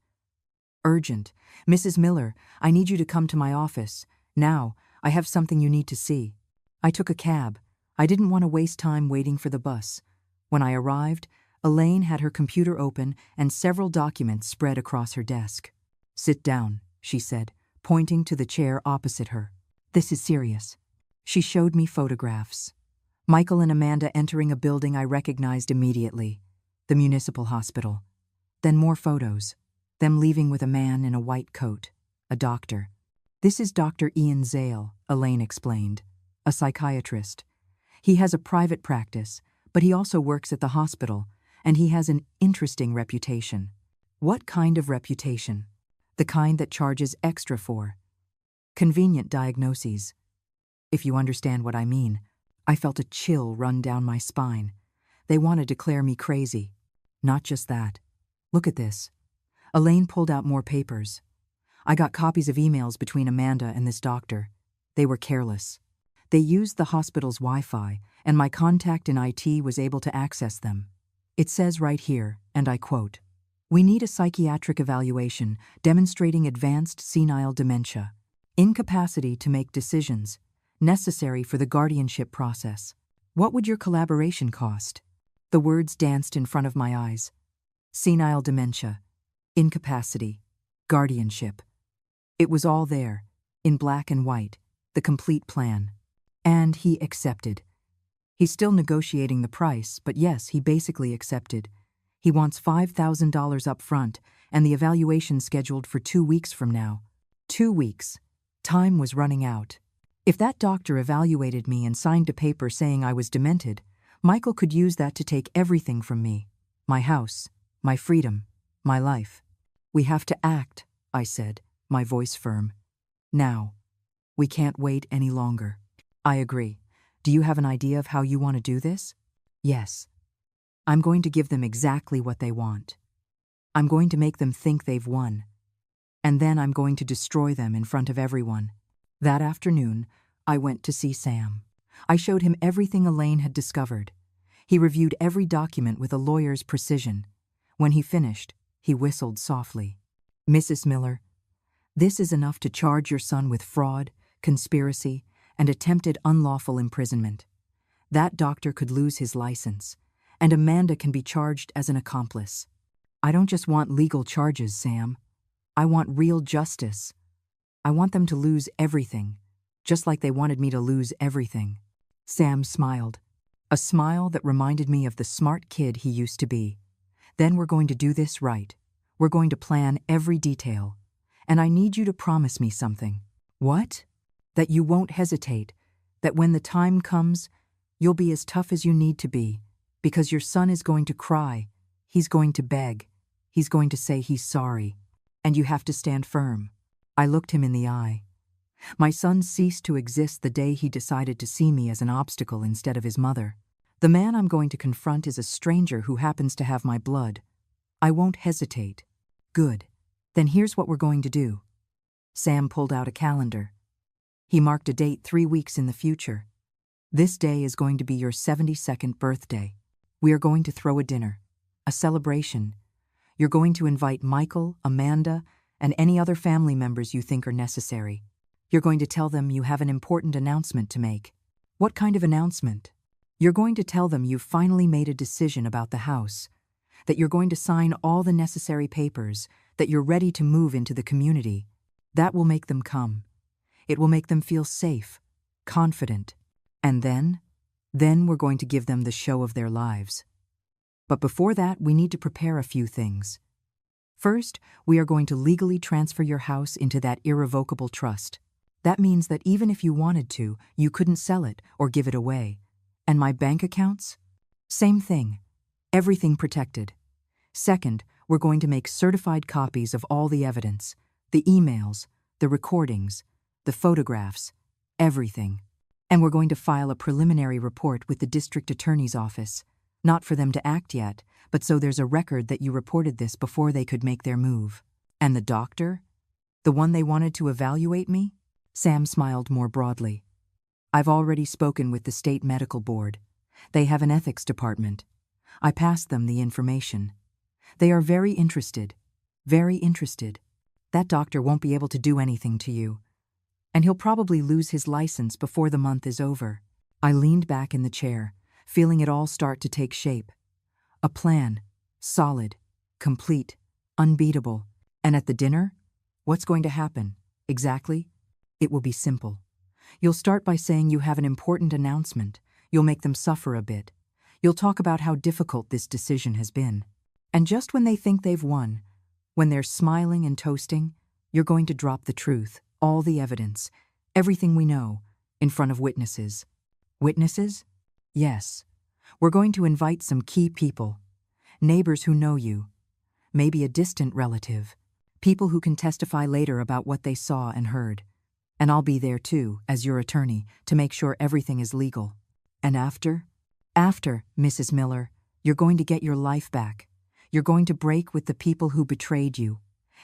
Urgent. Mrs. Miller, I need you to come to my office. Now, I have something you need to see. I took a cab. I didn't want to waste time waiting for the bus. When I arrived, Elaine had her computer open and several documents spread across her desk. Sit down, she said, pointing to the chair opposite her. This is serious. She showed me photographs. Michael and Amanda entering a building I recognized immediately, the municipal hospital. Then more photos, them leaving with a man in a white coat, a doctor. This is Dr. Ian Zale, Elaine explained, a psychiatrist. He has a private practice, but he also works at the hospital, and he has an interesting reputation. What kind of reputation? The kind that charges extra for. Convenient diagnoses. If you understand what I mean. I felt a chill run down my spine. They want to declare me crazy. Not just that. Look at this. Elaine pulled out more papers. I got copies of emails between Amanda and this doctor. They were careless. They used the hospital's Wi-Fi, and my contact in IT was able to access them. It says right here, and I quote, "We need a psychiatric evaluation demonstrating advanced senile dementia, incapacity to make decisions, necessary for the guardianship process. What would your collaboration cost?" The words danced in front of my eyes. Senile dementia, incapacity, guardianship. It was all there, in black and white, the complete plan. And he accepted. He's still negotiating the price, but yes, he basically accepted. He wants $5,000 up front, and the evaluation scheduled for 2 weeks from now. 2 weeks. Time was running out. If that doctor evaluated me and signed a paper saying I was demented, Michael could use that to take everything from me. My house, my freedom, my life. We have to act, I said, my voice firm. Now. We can't wait any longer. I agree. Do you have an idea of how you want to do this? Yes. I'm going to give them exactly what they want. I'm going to make them think they've won. And then I'm going to destroy them in front of everyone. That afternoon, I went to see Sam. I showed him everything Elaine had discovered. He reviewed every document with a lawyer's precision. When he finished, he whistled softly. "Mrs. Miller, this is enough to charge your son with fraud, conspiracy, and attempted unlawful imprisonment. That doctor could lose his license, and Amanda can be charged as an accomplice. I don't just want legal charges, Sam. I want real justice. I want them to lose everything, just like they wanted me to lose everything. Sam smiled, a smile that reminded me of the smart kid he used to be. Then we're going to do this right. We're going to plan every detail. And I need you to promise me something. What? That you won't hesitate, that when the time comes, you'll be as tough as you need to be, because your son is going to cry, he's going to beg, he's going to say he's sorry, and you have to stand firm. I looked him in the eye. My son ceased to exist the day he decided to see me as an obstacle instead of his mother. The man I'm going to confront is a stranger who happens to have my blood. I won't hesitate. Good. Then here's what we're going to do. Sam pulled out a calendar. He marked a date 3 weeks in the future. This day is going to be your 72nd birthday. We are going to throw a dinner, a celebration. You're going to invite Michael, Amanda, and any other family members you think are necessary. You're going to tell them you have an important announcement to make. What kind of announcement? You're going to tell them you've finally made a decision about the house, that you're going to sign all the necessary papers, that you're ready to move into the community. That will make them come. It will make them feel safe, confident. And then we're going to give them the show of their lives. But before that, we need to prepare a few things. First, we are going to legally transfer your house into that irrevocable trust. That means that even if you wanted to, you couldn't sell it or give it away. And my bank accounts? Same thing. Everything protected. Second, we're going to make certified copies of all the evidence, the emails, the recordings, the photographs, everything. And we're going to file a preliminary report with the district attorney's office, not for them to act yet, but so there's a record that you reported this before they could make their move. And the doctor? The one they wanted to evaluate me? Sam smiled more broadly. I've already spoken with the state medical board. They have an ethics department. I passed them the information. They are very interested. Very interested. That doctor won't be able to do anything to you. And he'll probably lose his license before the month is over. I leaned back in the chair, feeling it all start to take shape. A plan. Solid. Complete. Unbeatable. And at the dinner? What's going to happen? Exactly? It will be simple. You'll start by saying you have an important announcement. You'll make them suffer a bit. You'll talk about how difficult this decision has been. And just when they think they've won, when they're smiling and toasting, you're going to drop the truth, all the evidence, everything we know, in front of witnesses. Witnesses? Yes. We're going to invite some key people. Neighbors who know you. Maybe a distant relative. People who can testify later about what they saw and heard. And I'll be there too, as your attorney, to make sure everything is legal. And after? After, Mrs. Miller, you're going to get your life back. You're going to break with the people who betrayed you.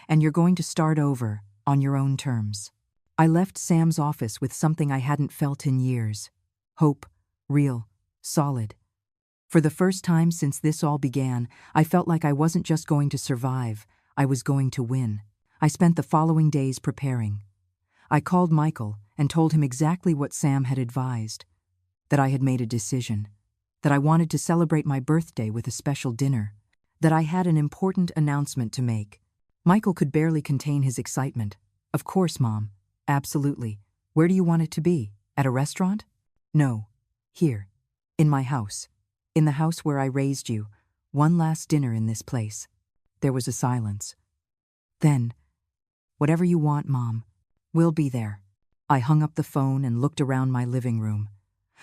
And you're going to start over, on your own terms. I left Sam's office with something I hadn't felt in years. Hope, real, solid. For the first time since this all began, I felt like I wasn't just going to survive, I was going to win. I spent the following days preparing. I called Michael and told him exactly what Sam had advised, that I had made a decision, that I wanted to celebrate my birthday with a special dinner, that I had an important announcement to make. Michael could barely contain his excitement. Of course, Mom. Absolutely. Where do you want it to be? At a restaurant? No. Here. In my house. In the house where I raised you. One last dinner in this place. There was a silence. Then, whatever you want, Mom. We'll be there. I hung up the phone and looked around my living room.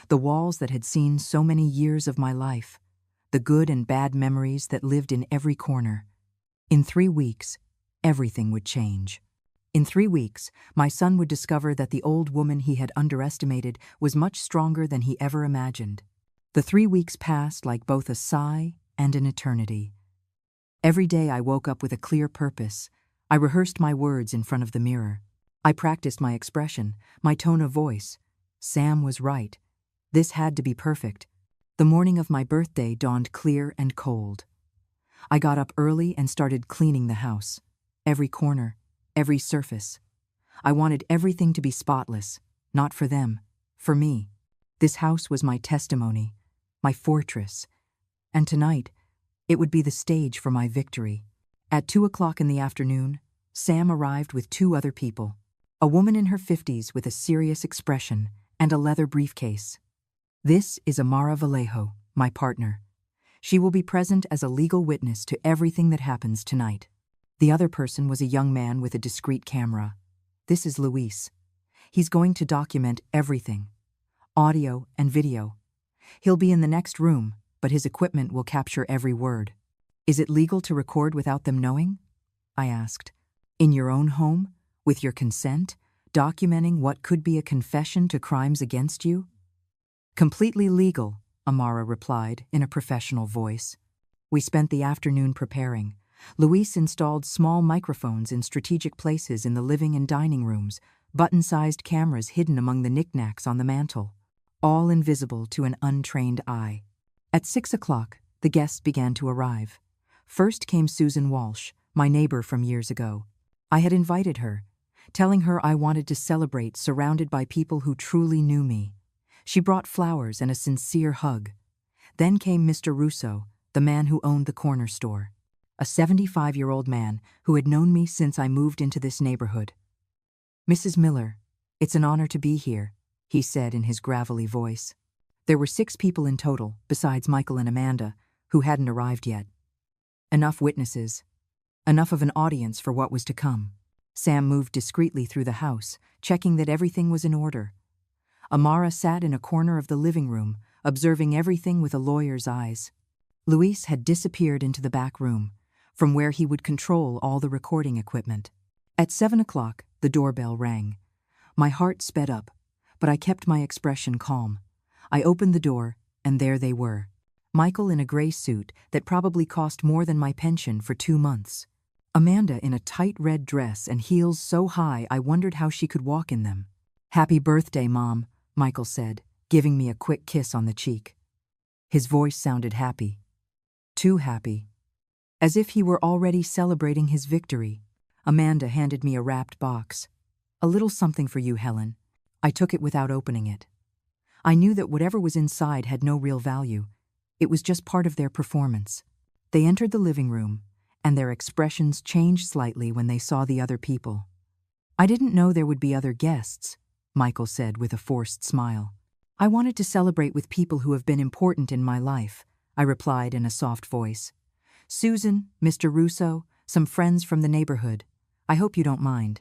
The walls that had seen so many years of my life. The good and bad memories that lived in every corner. In 3 weeks, everything would change. In 3 weeks, my son would discover that the old woman he had underestimated was much stronger than he ever imagined. The 3 weeks passed like both a sigh and an eternity. Every day I woke up with a clear purpose. I rehearsed my words in front of the mirror. I practiced my expression, my tone of voice. Sam was right. This had to be perfect. The morning of my birthday dawned clear and cold. I got up early and started cleaning the house. Every corner, every surface. I wanted everything to be spotless, not for them, for me. This house was my testimony, my fortress. And tonight, it would be the stage for my victory. At 2 o'clock in the afternoon, Sam arrived with 2 other people. A woman in her 50s with a serious expression and a leather briefcase. This is Amara Vallejo, my partner. She will be present as a legal witness to everything that happens tonight. The other person was a young man with a discreet camera. This is Luis. He's going to document everything, audio and video. He'll be in the next room, but his equipment will capture every word. Is it legal to record without them knowing? I asked. In your own home, with your consent, documenting what could be a confession to crimes against you? Completely legal, Amara replied in a professional voice. We spent the afternoon preparing. Luis installed small microphones in strategic places in the living and dining rooms, button-sized cameras hidden among the knickknacks on the mantel, all invisible to an untrained eye. At 6 o'clock, the guests began to arrive. First came Susan Walsh, my neighbor from years ago. I had invited her, telling her I wanted to celebrate surrounded by people who truly knew me. She brought flowers and a sincere hug. Then came Mr. Russo, the man who owned the corner store, a 75-year-old man who had known me since I moved into this neighborhood. Mrs. Miller, it's an honor to be here, he said in his gravelly voice. There were 6 people in total, besides Michael and Amanda, who hadn't arrived yet. Enough witnesses. Enough of an audience for what was to come. Sam moved discreetly through the house, checking that everything was in order. Amara sat in a corner of the living room, observing everything with a lawyer's eyes. Luis had disappeared into the back room, from where he would control all the recording equipment. At 7 o'clock, the doorbell rang. My heart sped up, but I kept my expression calm. I opened the door, and there they were. Michael in a gray suit that probably cost more than my pension for 2 months. Amanda in a tight red dress and heels so high I wondered how she could walk in them. "Happy birthday, Mom," Michael said, giving me a quick kiss on the cheek. His voice sounded happy. Too happy. As if he were already celebrating his victory. Amanda handed me a wrapped box. "A little something for you, Helen." I took it without opening it. I knew that whatever was inside had no real value. It was just part of their performance. They entered the living room, and their expressions changed slightly when they saw the other people. "I didn't know there would be other guests," Michael said with a forced smile. "I wanted to celebrate with people who have been important in my life," I replied in a soft voice. "Susan, Mr. Russo, some friends from the neighborhood. I hope you don't mind."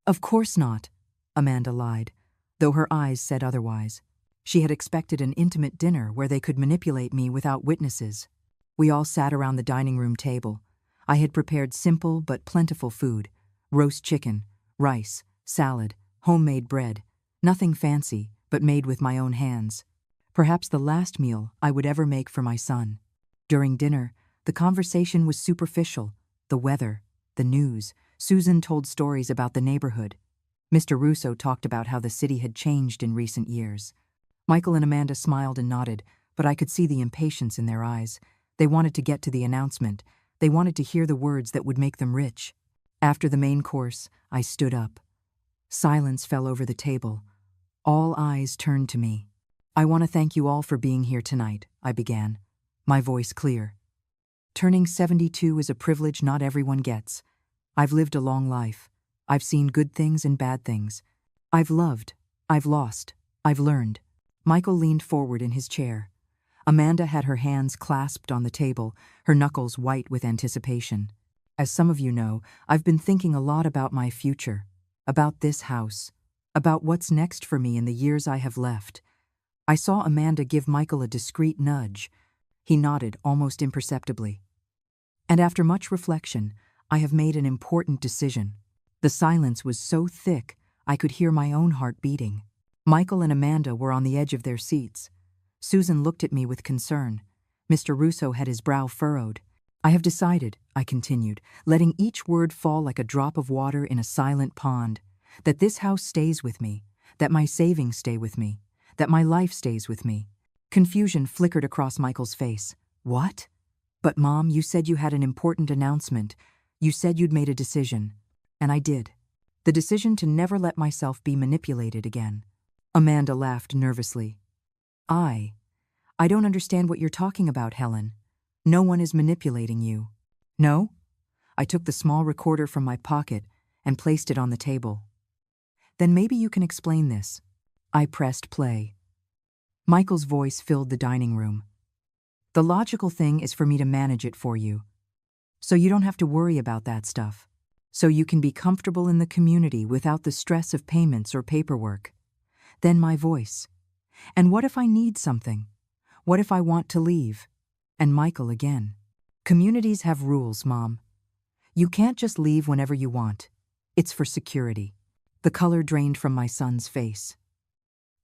"Of course not," Amanda lied, though her eyes said otherwise. She had expected an intimate dinner where they could manipulate me without witnesses. We all sat around the dining room table. I had prepared simple but plentiful food: roast chicken, rice, salad, homemade bread. Nothing fancy, but made with my own hands. Perhaps the last meal I would ever make for my son. During dinner, the conversation was superficial. The weather, the news. Susan told stories about the neighborhood. Mr. Russo talked about how the city had changed in recent years. Michael and Amanda smiled and nodded, but I could see the impatience in their eyes. They wanted to get to the announcement. They wanted to hear the words that would make them rich. After the main course, I stood up. Silence fell over the table. All eyes turned to me. "I want to thank you all for being here tonight," I began, my voice clear. Turning 72 is a privilege not everyone gets. I've lived a long life. I've seen good things and bad things. I've loved. I've lost. I've learned. Michael leaned forward in his chair. Amanda had her hands clasped on the table, her knuckles white with anticipation. As some of you know, I've been thinking a lot about my future, about this house, about what's next for me in the years I have left. I saw Amanda give Michael a discreet nudge. He nodded almost imperceptibly. And after much reflection, I have made an important decision. The silence was so thick, I could hear my own heart beating. Michael and Amanda were on the edge of their seats. Susan looked at me with concern. Mr. Russo had his brow furrowed. "I have decided," I continued, letting each word fall like a drop of water in a silent pond, "that this house stays with me, that my savings stay with me, that my life stays with me." Confusion flickered across Michael's face. "What?" "But Mom, you said you had an important announcement. You said you'd made a decision." And I did. The decision to never let myself be manipulated again. Amanda laughed nervously. I don't understand what you're talking about, Helen. No one is manipulating you." "No?" I took the small recorder from my pocket and placed it on the table. Then maybe you can explain this. I pressed play. Michael's voice filled the dining room. The logical thing is for me to manage it for you, so you don't have to worry about that stuff. So you can be comfortable in the community without the stress of payments or paperwork. Then my voice. And what if I need something? What if I want to leave? And Michael again. Communities have rules, Mom. You can't just leave whenever you want. It's for security. The color drained from my son's face.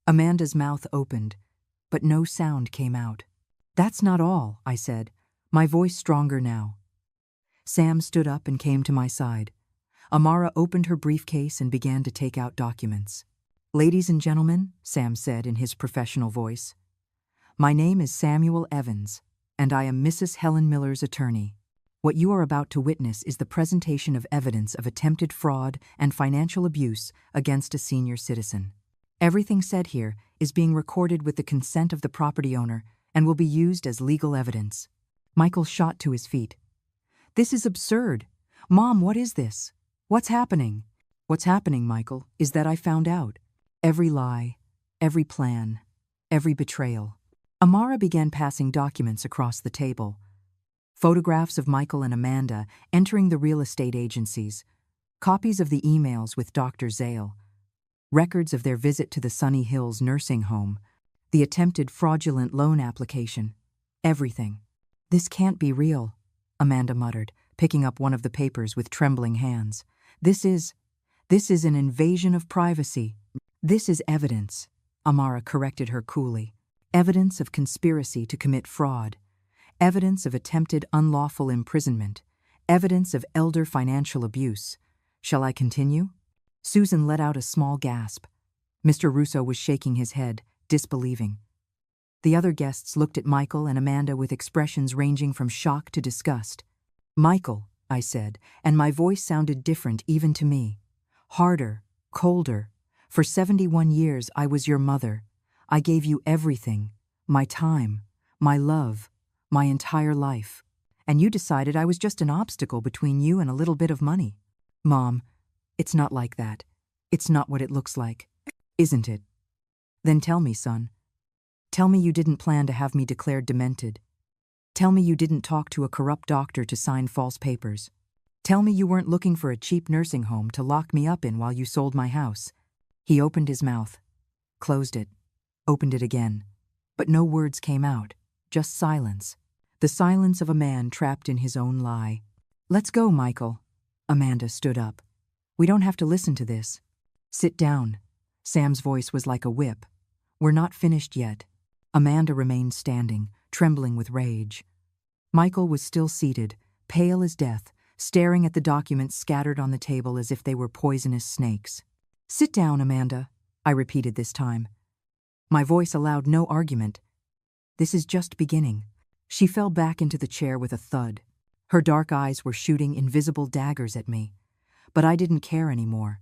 Amanda's mouth opened, but no sound came out. That's not all, I said, my voice stronger now. Sam stood up and came to my side. Amara opened her briefcase and began to take out documents. Ladies and gentlemen, Sam said in his professional voice, my name is Samuel Evans, and I am Mrs. Helen Miller's attorney. What you are about to witness is the presentation of evidence of attempted fraud and financial abuse against a senior citizen. Everything said here is being recorded with the consent of the property owner and will be used as legal evidence. Michael shot to his feet. This is absurd. Mom, what is this? What's happening? What's happening, Michael, is that I found out. Every lie, every plan, every betrayal. Amara began passing documents across the table. Photographs of Michael and Amanda entering the real estate agencies, copies of the emails with Dr. Zale, records of their visit to the Sunny Hills nursing home, the attempted fraudulent loan application, everything. This can't be real, Amanda muttered, picking up one of the papers with trembling hands. This is an invasion of privacy. This is evidence, Amara corrected her coolly. Evidence of conspiracy to commit fraud. Evidence of attempted unlawful imprisonment. Evidence of elder financial abuse. Shall I continue? Susan let out a small gasp. Mr. Russo was shaking his head, disbelieving. The other guests looked at Michael and Amanda with expressions ranging from shock to disgust. Michael, I said, and my voice sounded different even to me. Harder, colder. For 71 years I was your mother. I gave you everything, my time, my love, my entire life. And you decided I was just an obstacle between you and a little bit of money. Mom, it's not like that. It's not what it looks like. Isn't it? Then tell me, son. Tell me you didn't plan to have me declared demented. Tell me you didn't talk to a corrupt doctor to sign false papers. Tell me you weren't looking for a cheap nursing home to lock me up in while you sold my house. He opened his mouth, closed it, opened it again. But no words came out, just silence. The silence of a man trapped in his own lie. Let's go, Michael. Amanda stood up. We don't have to listen to this. Sit down. Sam's voice was like a whip. We're not finished yet. Amanda remained standing, trembling with rage. Michael was still seated, pale as death, staring at the documents scattered on the table as if they were poisonous snakes. Sit down, Amanda, I repeated this time. My voice allowed no argument. This is just beginning. She fell back into the chair with a thud. Her dark eyes were shooting invisible daggers at me. But I didn't care anymore.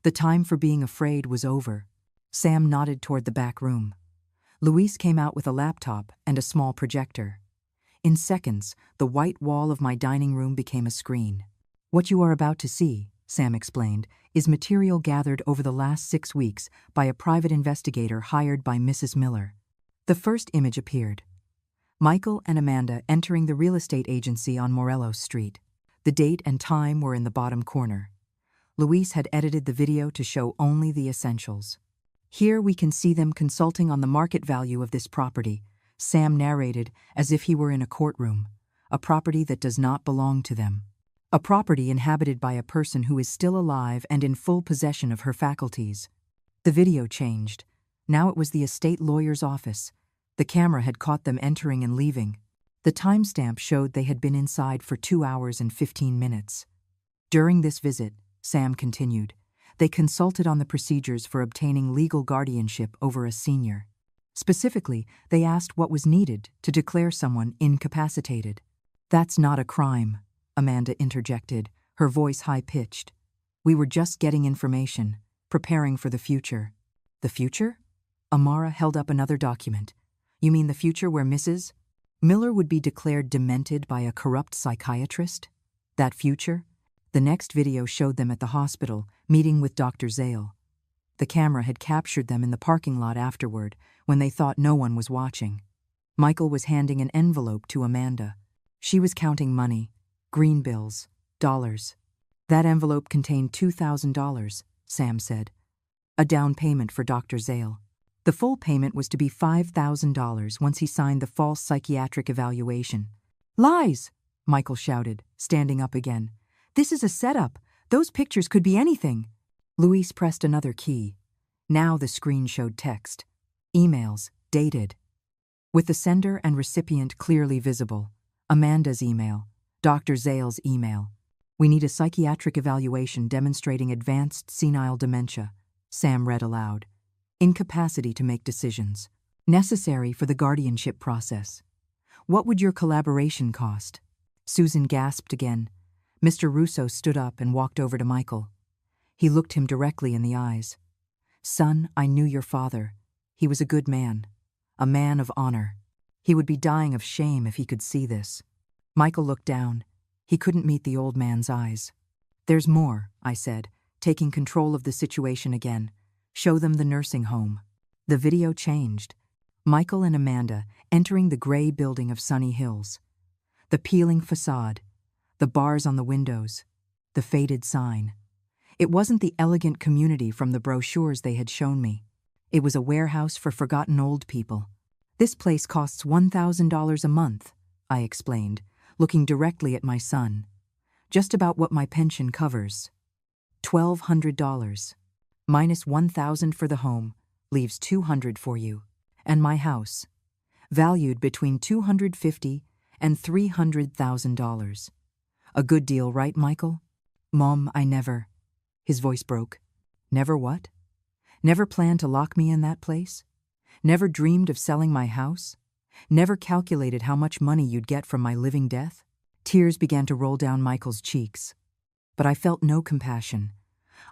The time for being afraid was over. Sam nodded toward the back room. Luis came out with a laptop and a small projector. In seconds, the white wall of my dining room became a screen. What you are about to see, Sam explained, is material gathered over the last 6 weeks by a private investigator hired by Mrs. Miller. The first image appeared. Michael and Amanda entering the real estate agency on Morelos Street. The date and time were in the bottom corner. Luis had edited the video to show only the essentials. Here we can see them consulting on the market value of this property, Sam narrated as if he were in a courtroom, a property that does not belong to them. A property inhabited by a person who is still alive and in full possession of her faculties. The video changed. Now it was the estate lawyer's office. The camera had caught them entering and leaving. The timestamp showed they had been inside for 2 hours and 15 minutes. During this visit, Sam continued, they consulted on the procedures for obtaining legal guardianship over a senior. Specifically, they asked what was needed to declare someone incapacitated. That's not a crime, Amanda interjected, her voice high-pitched. We were just getting information, preparing for the future. The future? Amara held up another document. You mean the future where Mrs. Miller would be declared demented by a corrupt psychiatrist? That future? The next video showed them at the hospital, meeting with Dr. Zale. The camera had captured them in the parking lot afterward, when they thought no one was watching. Michael was handing an envelope to Amanda. She was counting money, green bills, dollars. That envelope contained $2,000, Sam said. A down payment for Dr. Zale. The full payment was to be $5,000 once he signed the false psychiatric evaluation. Lies! Michael shouted, standing up again. This is a setup. Those pictures could be anything. Luis pressed another key. Now the screen showed text. Emails, dated. With the sender and recipient clearly visible. Amanda's email. Dr. Zale's email. We need a psychiatric evaluation demonstrating advanced senile dementia, Sam read aloud. Incapacity to make decisions. Necessary for the guardianship process. What would your collaboration cost? Susan gasped again. Mr. Russo stood up and walked over to Michael. He looked him directly in the eyes. Son, I knew your father. He was a good man. A man of honor. He would be dying of shame if he could see this. Michael looked down. He couldn't meet the old man's eyes. There's more, I said, taking control of the situation again. Show them the nursing home. The video changed. Michael and Amanda entering the gray building of Sunny Hills. The peeling facade. The bars on the windows. The faded sign. It wasn't the elegant community from the brochures they had shown me. It was a warehouse for forgotten old people. This place costs $1,000 a month, I explained, looking directly at my son. Just about what my pension covers. $1,200. Minus $1,000 for the home, leaves $200 for you. And my house. Valued between $250,000 and $300,000. A good deal, right, Michael? Mom, I never... His voice broke. Never what? Never planned to lock me in that place? Never dreamed of selling my house? Never calculated how much money you'd get from my living death? Tears began to roll down Michael's cheeks. But I felt no compassion.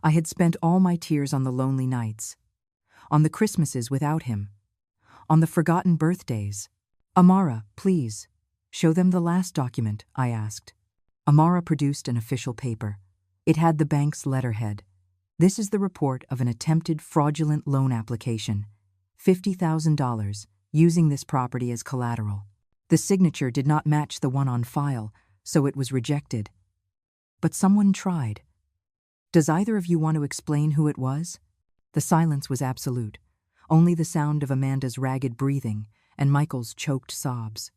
I had spent all my tears on the lonely nights. On the Christmases without him. On the forgotten birthdays. Amara, please. Show them the last document, I asked. Amara produced an official paper. It had the bank's letterhead. This is the report of an attempted fraudulent loan application. $50,000, using this property as collateral. The signature did not match the one on file, so it was rejected. But someone tried. Does either of you want to explain who it was? The silence was absolute. Only the sound of Amanda's ragged breathing and Michael's choked sobs.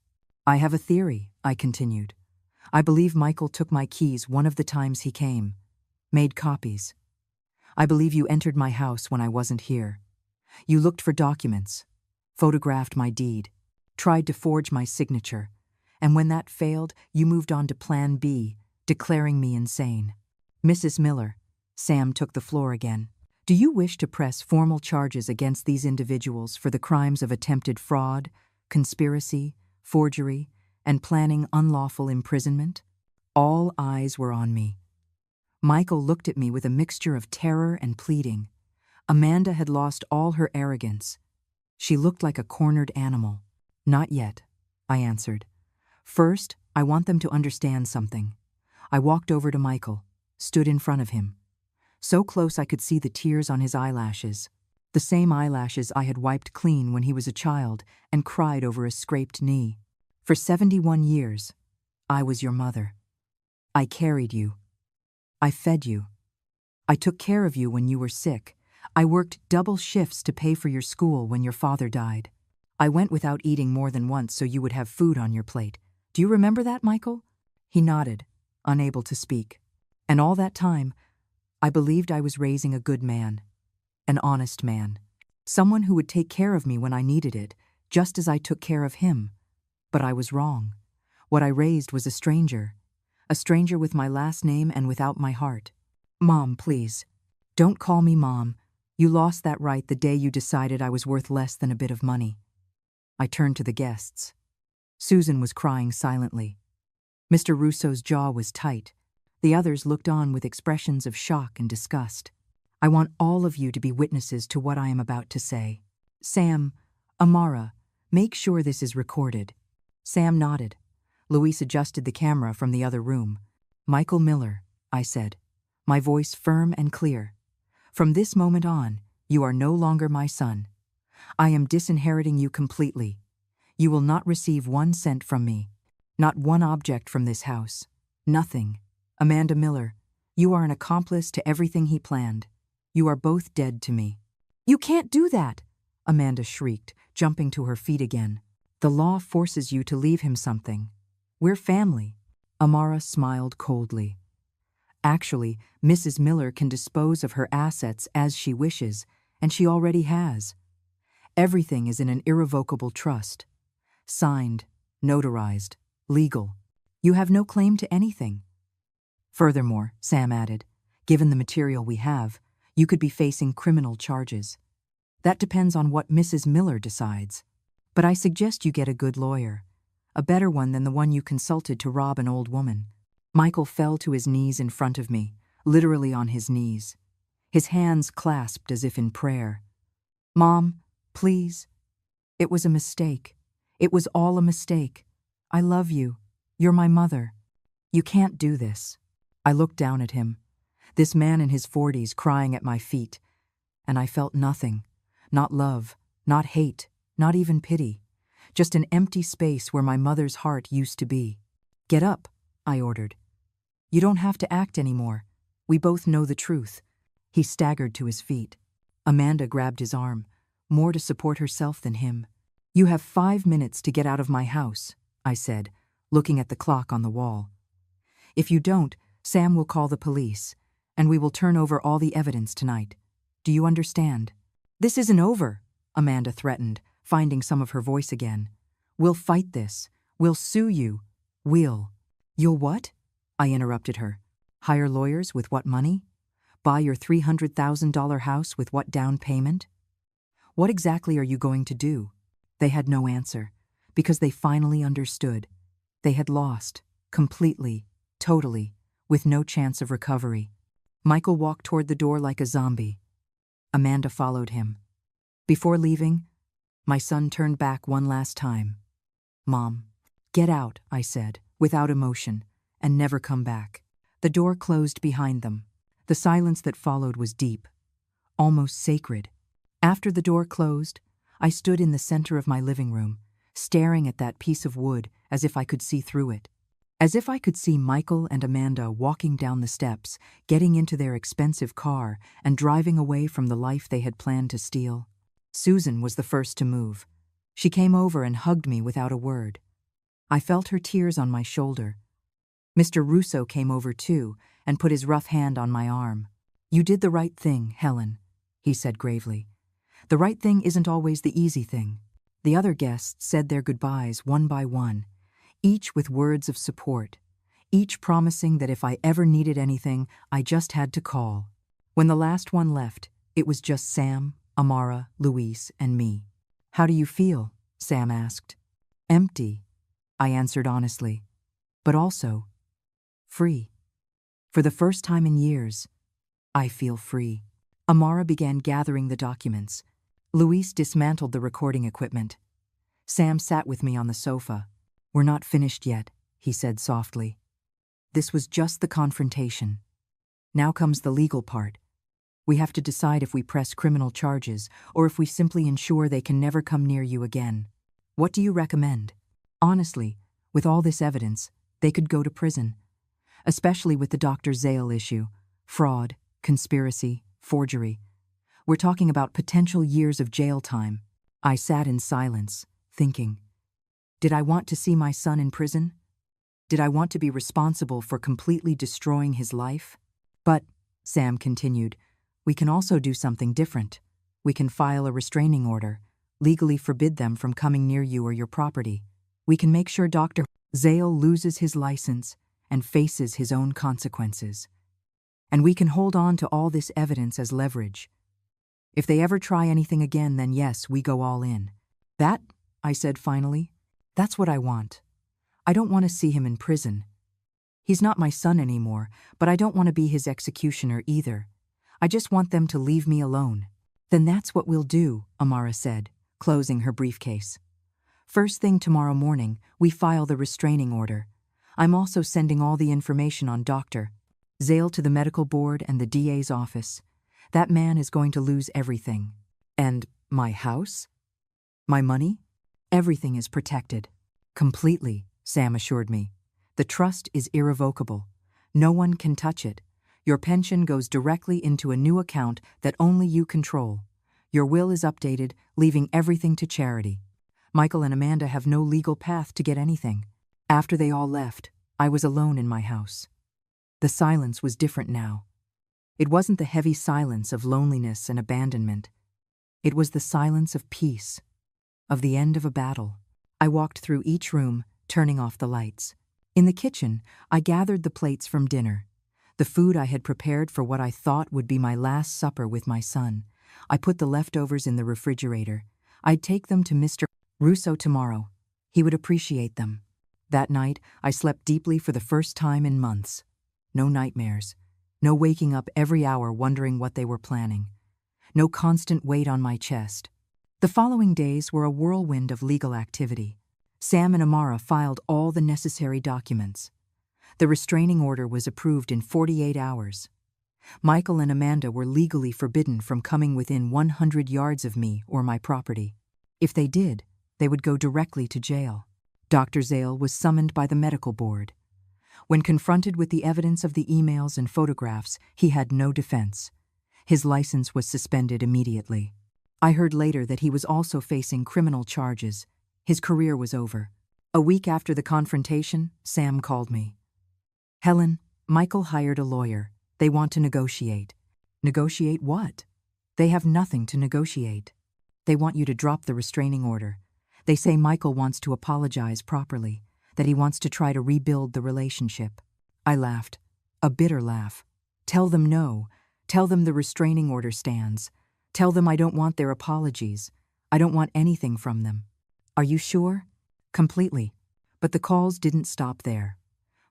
I have a theory, I continued. I believe Michael took my keys one of the times he came. Made copies. I believe you entered my house when I wasn't here. You looked for documents, photographed my deed, tried to forge my signature, and when that failed, you moved on to Plan B, declaring me insane. Mrs. Miller, Sam took the floor again. Do you wish to press formal charges against these individuals for the crimes of attempted fraud, conspiracy, forgery, and planning unlawful imprisonment? All eyes were on me. Michael looked at me with a mixture of terror and pleading. Amanda had lost all her arrogance. She looked like a cornered animal. Not yet, I answered. First, I want them to understand something. I walked over to Michael, stood in front of him. So close I could see the tears on his eyelashes. The same eyelashes I had wiped clean when he was a child and cried over a scraped knee. For 71 years, I was your mother. I carried you. I fed you. I took care of you when you were sick. I worked double shifts to pay for your school when your father died. I went without eating more than once so you would have food on your plate. Do you remember that, Michael? He nodded, unable to speak. And all that time, I believed I was raising a good man. An honest man. Someone who would take care of me when I needed it, just as I took care of him. But I was wrong. What I raised was a stranger. A stranger with my last name and without my heart. Mom, please. Don't call me Mom. You lost that right the day you decided I was worth less than a bit of money. I turned to the guests. Susan was crying silently. Mr. Russo's jaw was tight. The others looked on with expressions of shock and disgust. I want all of you to be witnesses to what I am about to say. Sam, Amara, make sure this is recorded. Sam nodded. Luis adjusted the camera from the other room. Michael Miller, I said, my voice firm and clear. From this moment on, You are no longer my son. I am disinheriting you completely. You will not receive 1 cent from me. Not one object from this house. Nothing. Amanda Miller, you are an accomplice to everything he planned. You are both dead to me." "You can't do that," Amanda shrieked, jumping to her feet again. "The law forces you to leave him something. We're family." Amara smiled coldly. "Actually, Mrs. Miller can dispose of her assets as she wishes, and she already has. Everything is in an irrevocable trust. Signed, notarized, legal. You have no claim to anything. Furthermore," Sam added, "given the material we have, you could be facing criminal charges. That depends on what Mrs. Miller decides. But I suggest you get a good lawyer, a better one than the one you consulted to rob an old woman." Michael fell to his knees in front of me, literally on his knees, his hands clasped as if in prayer. "Mom, please. It was a mistake. It was all a mistake. I love you. You're my mother. You can't do this." I looked down at him, this man in his 40s crying at my feet, and I felt nothing, not love, not hate, not even pity, just an empty space where my mother's heart used to be. "Get up," I ordered. "You don't have to act anymore. We both know the truth." He staggered to his feet. Amanda grabbed his arm, more to support herself than him. "You have 5 minutes to get out of my house," I said, looking at the clock on the wall. "If you don't, Sam will call the police, and we will turn over all the evidence tonight. Do you understand?" "This isn't over," Amanda threatened, finding some of her voice again. "We'll fight this. We'll sue you. You'll what?" I interrupted her. "Hire lawyers with what money? Buy your $300,000 house with what down payment? What exactly are you going to do?" They had no answer, because they finally understood. They had lost, completely, totally, with no chance of recovery. Michael walked toward the door like a zombie. Amanda followed him. Before leaving, my son turned back one last time. "Mom, get out," I said, without emotion, "and never come back." The door closed behind them. The silence that followed was deep, almost sacred. After the door closed, I stood in the center of my living room, staring at that piece of wood as if I could see through it. As if I could see Michael and Amanda walking down the steps, getting into their expensive car, and driving away from the life they had planned to steal. Susan was the first to move. She came over and hugged me without a word. I felt her tears on my shoulder. Mr. Russo came over too and put his rough hand on my arm. "You did the right thing, Helen," he said gravely. "The right thing isn't always the easy thing." The other guests said their goodbyes one by one, each with words of support, each promising that if I ever needed anything, I just had to call. When the last one left, it was just Sam, Amara, Luis, and me. "How do you feel?" Sam asked. "Empty," I answered honestly, "but also free. For the first time in years, I feel free." Amara began gathering the documents. Luis dismantled the recording equipment. Sam sat with me on the sofa. "We're not finished yet," he said softly. "This was just the confrontation. Now comes the legal part. We have to decide if we press criminal charges or if we simply ensure they can never come near you again. What do you recommend?" Honestly, with all this evidence, they could go to prison. Especially with the Dr. Zale issue. Fraud, conspiracy, forgery. We're talking about potential years of jail time. I sat in silence, thinking. Did I want to see my son in prison? Did I want to be responsible for completely destroying his life? "But," Sam continued, "we can also do something different. We can file a restraining order, legally forbid them from coming near you or your property. We can make sure Dr. Zale loses his license and faces his own consequences. And we can hold on to all this evidence as leverage. If they ever try anything again, then yes, we go all in." "That," I said finally, "that's what I want. I don't want to see him in prison. He's not my son anymore, but I don't want to be his executioner either. I just want them to leave me alone." "Then that's what we'll do," Amara said, closing her briefcase. "First thing tomorrow morning, we file the restraining order. I'm also sending all the information on Dr. Zale to the medical board and the DA's office. That man is going to lose everything. And my house? My money? Everything is protected. Completely, Sam assured me. The trust is irrevocable. No one can touch it. Your pension goes directly into a new account that only you control. Your will is updated, leaving everything to charity. Michael and Amanda have no legal path to get anything. After they all left, I was alone in my house. The silence was different now. It wasn't the heavy silence of loneliness and abandonment. It was the silence of peace, of the end of a battle. I walked through each room, turning off the lights. In the kitchen, I gathered the plates from dinner, the food I had prepared for what I thought would be my last supper with my son. I put the leftovers in the refrigerator. I'd take them to Mr. Russo tomorrow. He would appreciate them. That night, I slept deeply for the first time in months. No nightmares. No waking up every hour wondering what they were planning. No constant weight on my chest. The following days were a whirlwind of legal activity. Sam and Amara filed all the necessary documents. The restraining order was approved in 48 hours. Michael and Amanda were legally forbidden from coming within 100 yards of me or my property. If they did, they would go directly to jail. Dr. Zale was summoned by the medical board. When confronted with the evidence of the emails and photographs, he had no defense. His license was suspended immediately. I heard later that he was also facing criminal charges. His career was over. A week after the confrontation, Sam called me. Helen, Michael hired a lawyer. They want to negotiate. Negotiate what? They have nothing to negotiate. They want you to drop the restraining order. They say Michael wants to apologize properly, that he wants to try to rebuild the relationship. I laughed, a bitter laugh. Tell them no. Tell them the restraining order stands. Tell them I don't want their apologies. I don't want anything from them. Are you sure? Completely. But the calls didn't stop there.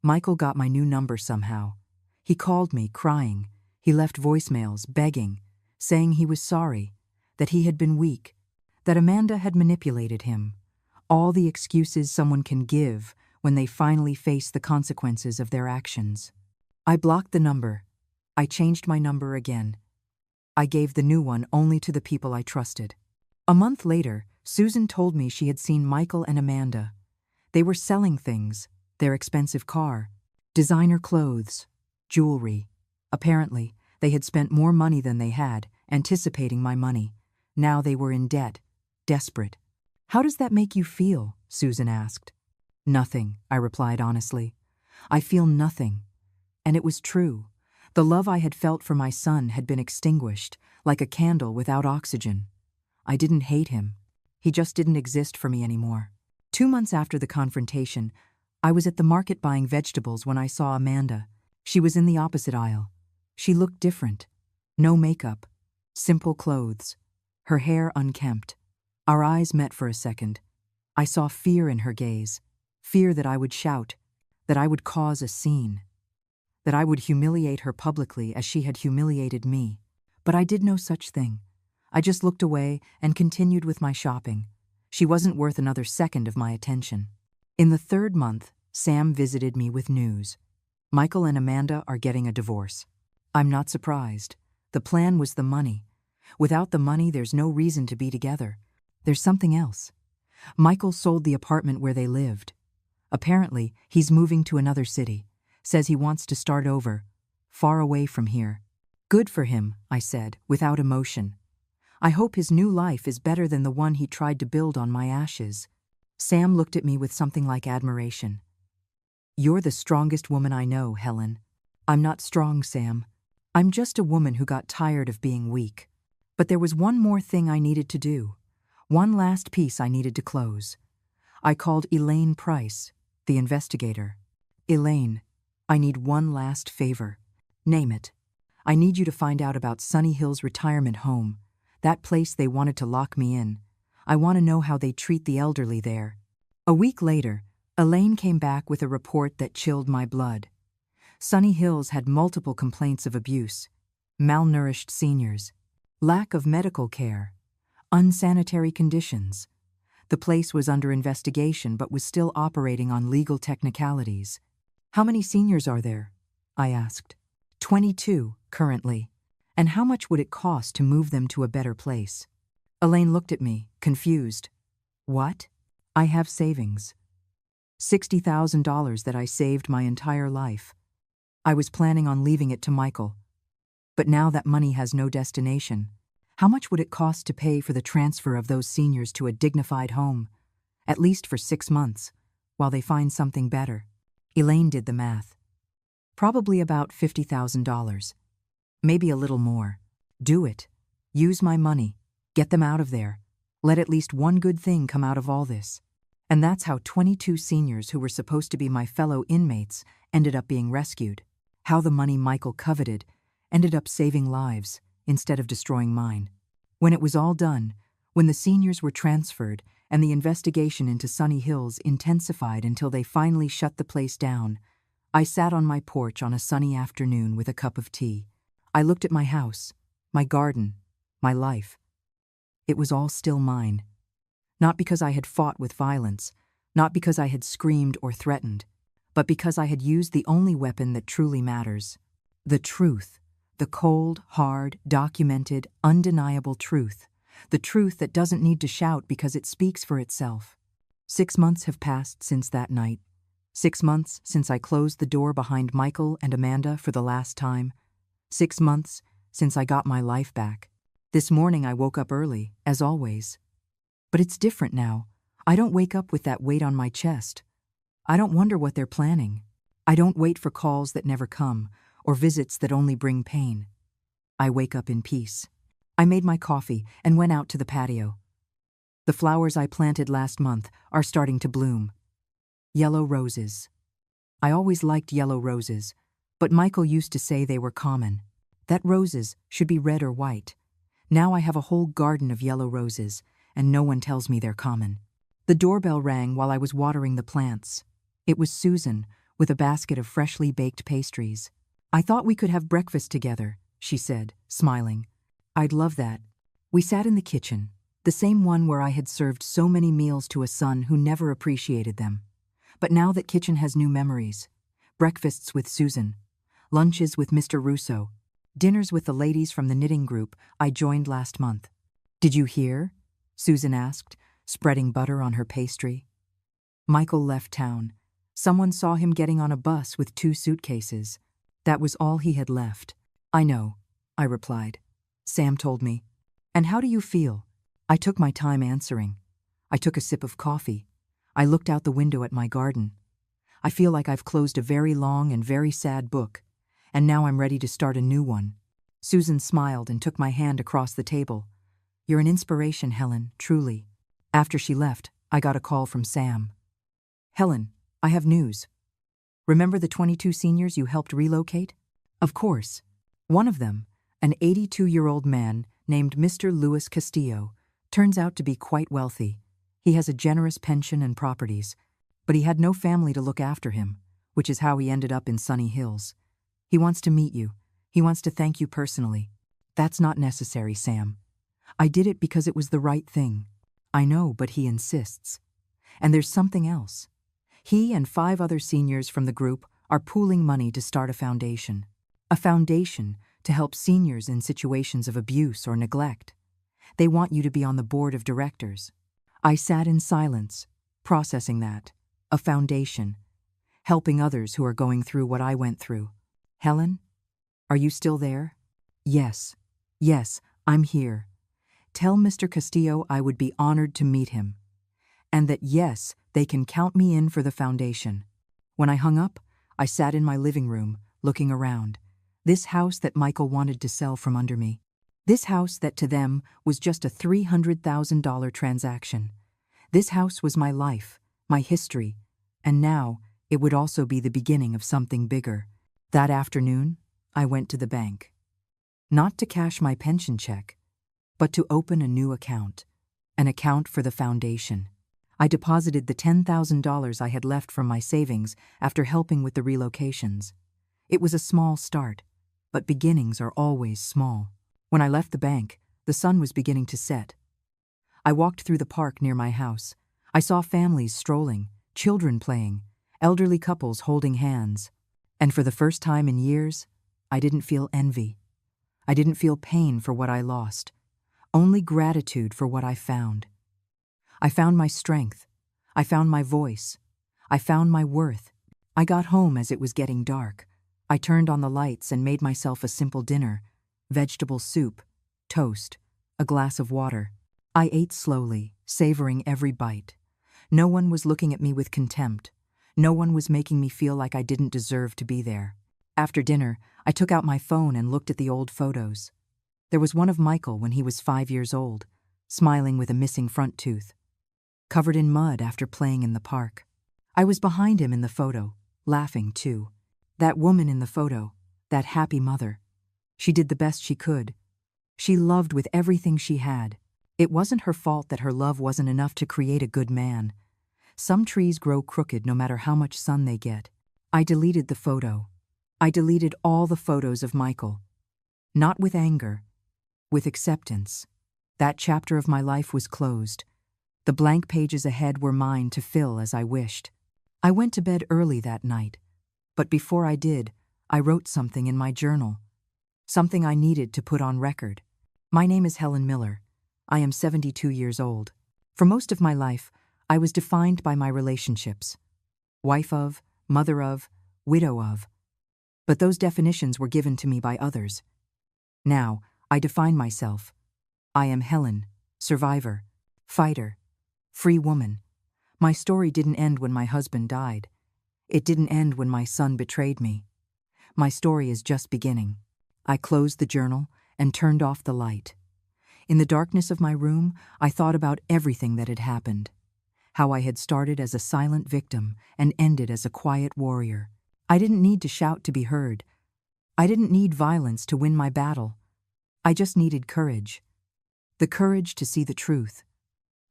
Michael got my new number somehow. He called me, crying. He left voicemails, begging, saying he was sorry, that he had been weak, that Amanda had manipulated him. All the excuses someone can give when they finally face the consequences of their actions. I blocked the number. I changed my number again. I gave the new one only to the people I trusted. A month later, Susan told me she had seen Michael and Amanda. They were selling things, their expensive car, designer clothes, jewelry. Apparently, they had spent more money than they had, anticipating my money. Now they were in debt, desperate. How does that make you feel? Susan asked. Nothing, I replied honestly. I feel nothing. And it was true. The love I had felt for my son had been extinguished, like a candle without oxygen. I didn't hate him. He just didn't exist for me anymore. 2 months after the confrontation, I was at the market buying vegetables when I saw Amanda. She was in the opposite aisle. She looked different. No makeup. Simple clothes. Her hair unkempt. Our eyes met for a second. I saw fear in her gaze. Fear that I would shout. That I would cause a scene. That I would humiliate her publicly as she had humiliated me. But I did no such thing. I just looked away and continued with my shopping. She wasn't worth another second of my attention. In the 3rd month, Sam visited me with news. Michael and Amanda are getting a divorce. I'm not surprised. The plan was the money. Without the money, there's no reason to be together. There's something else. Michael sold the apartment where they lived. Apparently, he's moving to another city. Says he wants to start over, far away from here. Good for him, I said, without emotion. I hope his new life is better than the one he tried to build on my ashes. Sam looked at me with something like admiration. You're the strongest woman I know, Helen. I'm not strong, Sam. I'm just a woman who got tired of being weak. But there was one more thing I needed to do. One last piece I needed to close. I called Elaine Price, the investigator. Elaine, I need one last favor. Name it. I need you to find out about Sunny Hill's retirement home, that place they wanted to lock me in. I want to know how they treat the elderly there. A week later, Elaine came back with a report that chilled my blood. Sunny Hills had multiple complaints of abuse, malnourished seniors, lack of medical care, unsanitary conditions. The place was under investigation but was still operating on legal technicalities. How many seniors are there? I asked. 22, currently. And how much would it cost to move them to a better place? Elaine looked at me, confused. What? I have savings. $60,000 that I saved my entire life. I was planning on leaving it to Michael. But now that money has no destination, how much would it cost to pay for the transfer of those seniors to a dignified home, at least for 6 months, while they find something better? Elaine did the math. Probably about $50,000. Maybe a little more. Do it. Use my money. Get them out of there. Let at least one good thing come out of all this. And that's how 22 seniors who were supposed to be my fellow inmates ended up being rescued. How the money Michael coveted ended up saving lives instead of destroying mine. When it was all done, when the seniors were transferred and the investigation into Sunny Hills intensified until they finally shut the place down, I sat on my porch on a sunny afternoon with a cup of tea. I looked at my house, my garden, my life. It was all still mine. Not because I had fought with violence, not because I had screamed or threatened, but because I had used the only weapon that truly matters. The truth. The cold, hard, documented, undeniable truth. The truth that doesn't need to shout because it speaks for itself. 6 months have passed since that night. 6 months since I closed the door behind Michael and Amanda for the last time. 6 months since I got my life back. This morning I woke up early, as always. But it's different now. I don't wake up with that weight on my chest. I don't wonder what they're planning. I don't wait for calls that never come, or visits that only bring pain. I wake up in peace. I made my coffee and went out to the patio. The flowers I planted last month are starting to bloom. Yellow roses. I always liked yellow roses, but Michael used to say they were common, that roses should be red or white. Now I have a whole garden of yellow roses, and no one tells me they're common. The doorbell rang while I was watering the plants. It was Susan, with a basket of freshly baked pastries. I thought we could have breakfast together, she said, smiling. I'd love that. We sat in the kitchen, the same one where I had served so many meals to a son who never appreciated them. But now that kitchen has new memories. Breakfasts with Susan, lunches with Mr. Russo, dinners with the ladies from the knitting group I joined last month. Did you hear? Susan asked, spreading butter on her pastry. Michael left town. Someone saw him getting on a bus with 2 suitcases. That was all he had left. I know, I replied. Sam told me. And how do you feel? I took my time answering. I took a sip of coffee. I looked out the window at my garden. I feel like I've closed a very long and very sad book, and now I'm ready to start a new one. Susan smiled and took my hand across the table. You're an inspiration, Helen, truly. After she left, I got a call from Sam. Helen, I have news. Remember the 22 seniors you helped relocate? Of course. One of them, an 82-year-old man named Mr. Louis Castillo, turns out to be quite wealthy. He has a generous pension and properties, but he had no family to look after him, which is how he ended up in Sunny Hills. He wants to meet you. He wants to thank you personally. That's not necessary, Sam. I did it because it was the right thing. I know, but he insists. And there's something else. He and 5 other seniors from the group are pooling money to start a foundation. A foundation to help seniors in situations of abuse or neglect. They want you to be on the board of directors. I sat in silence, processing that. A foundation. Helping others who are going through what I went through. Helen, are you still there? Yes, I'm here. Tell Mr. Castillo I would be honored to meet him. And that yes, they can count me in for the foundation. When I hung up, I sat in my living room, looking around. This house that Michael wanted to sell from under me. This house that to them was just a $300,000 transaction. This house was my life, my history, and now it would also be the beginning of something bigger. That afternoon, I went to the bank. Not to cash my pension check, but to open a new account, an account for the foundation. I deposited the $10,000 I had left from my savings after helping with the relocations. It was a small start, but beginnings are always small. When I left the bank, the sun was beginning to set. I walked through the park near my house. I saw families strolling, children playing, elderly couples holding hands. And for the first time in years, I didn't feel envy. I didn't feel pain for what I lost, only gratitude for what I found. I found my strength. I found my voice. I found my worth. I got home as it was getting dark. I turned on the lights and made myself a simple dinner: vegetable soup, toast, a glass of water. I ate slowly, savoring every bite. No one was looking at me with contempt. No one was making me feel like I didn't deserve to be there. After dinner, I took out my phone and looked at the old photos. There was one of Michael when he was 5 years old, smiling with a missing front tooth, covered in mud after playing in the park. I was behind him in the photo, laughing too. That woman in the photo, that happy mother, she did the best she could. She loved with everything she had. It wasn't her fault that her love wasn't enough to create a good man. Some trees grow crooked no matter how much sun they get. I deleted the photo. I deleted all the photos of Michael. Not with anger, with acceptance. That chapter of my life was closed. The blank pages ahead were mine to fill as I wished. I went to bed early that night, but before I did, I wrote something in my journal. Something I needed to put on record. My name is Helen Miller. I am 72 years old. For most of my life, I was defined by my relationships. Wife of, mother of, widow of. But those definitions were given to me by others. Now, I define myself. I am Helen, survivor, fighter, free woman. My story didn't end when my husband died. It didn't end when my son betrayed me. My story is just beginning. I closed the journal and turned off the light. In the darkness of my room, I thought about everything that had happened. How I had started as a silent victim and ended as a quiet warrior. I didn't need to shout to be heard. I didn't need violence to win my battle. I just needed courage. The courage to see the truth.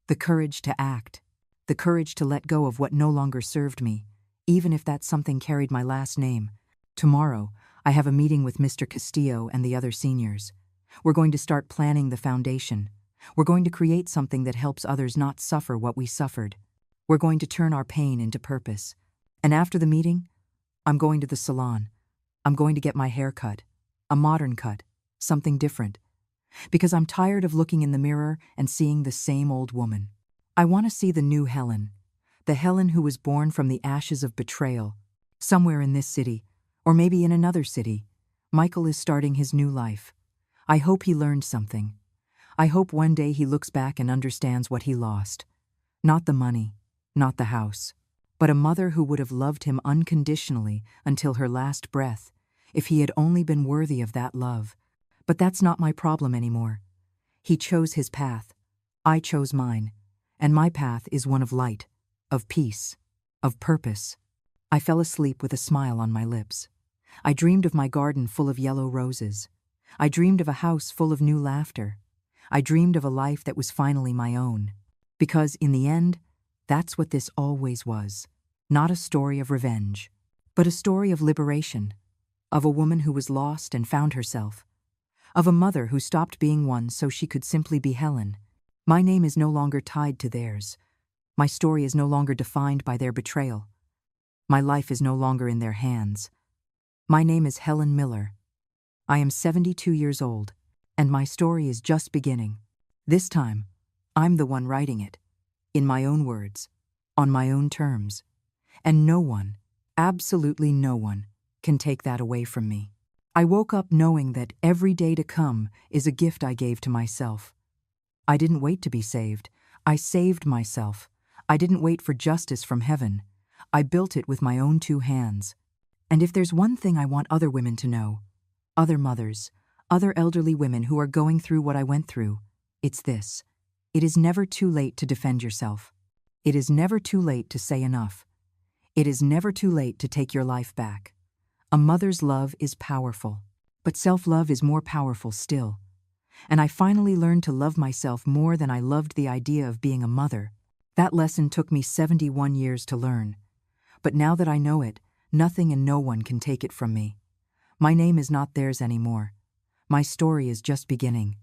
The courage to act. The courage to let go of what no longer served me, even if that something carried my last name. Tomorrow, I have a meeting with Mr. Castillo and the other seniors. We're going to start planning the foundation. We're going to create something that helps others not suffer what we suffered. We're going to turn our pain into purpose. And after the meeting, I'm going to the salon. I'm going to get my hair cut. A modern cut. Something different. Because I'm tired of looking in the mirror and seeing the same old woman. I want to see the new Helen. The Helen who was born from the ashes of betrayal. Somewhere in this city, or maybe in another city, Michael is starting his new life. I hope he learned something. I hope one day he looks back and understands what he lost. Not the money, not the house, but a mother who would have loved him unconditionally until her last breath, if he had only been worthy of that love. But that's not my problem anymore. He chose his path. I chose mine. And my path is one of light, of peace, of purpose. I fell asleep with a smile on my lips. I dreamed of my garden full of yellow roses. I dreamed of a house full of new laughter. I dreamed of a life that was finally my own. Because, in the end, that's what this always was. Not a story of revenge, but a story of liberation. Of a woman who was lost and found herself. Of a mother who stopped being one so she could simply be Helen. My name is no longer tied to theirs. My story is no longer defined by their betrayal. My life is no longer in their hands. My name is Helen Miller. I am 72 years old, and my story is just beginning. This time, I'm the one writing it, in my own words, on my own terms. And no one, absolutely no one, can take that away from me. I woke up knowing that every day to come is a gift I gave to myself. I didn't wait to be saved. I saved myself. I didn't wait for justice from heaven. I built it with my own 2 hands. And if there's one thing I want other women to know, other mothers, other elderly women who are going through what I went through, it's this. It is never too late to defend yourself. It is never too late to say enough. It is never too late to take your life back. A mother's love is powerful, but self-love is more powerful still. And I finally learned to love myself more than I loved the idea of being a mother. That lesson took me 71 years to learn. But now that I know it, nothing and no one can take it from me. My name is not theirs anymore. My story is just beginning.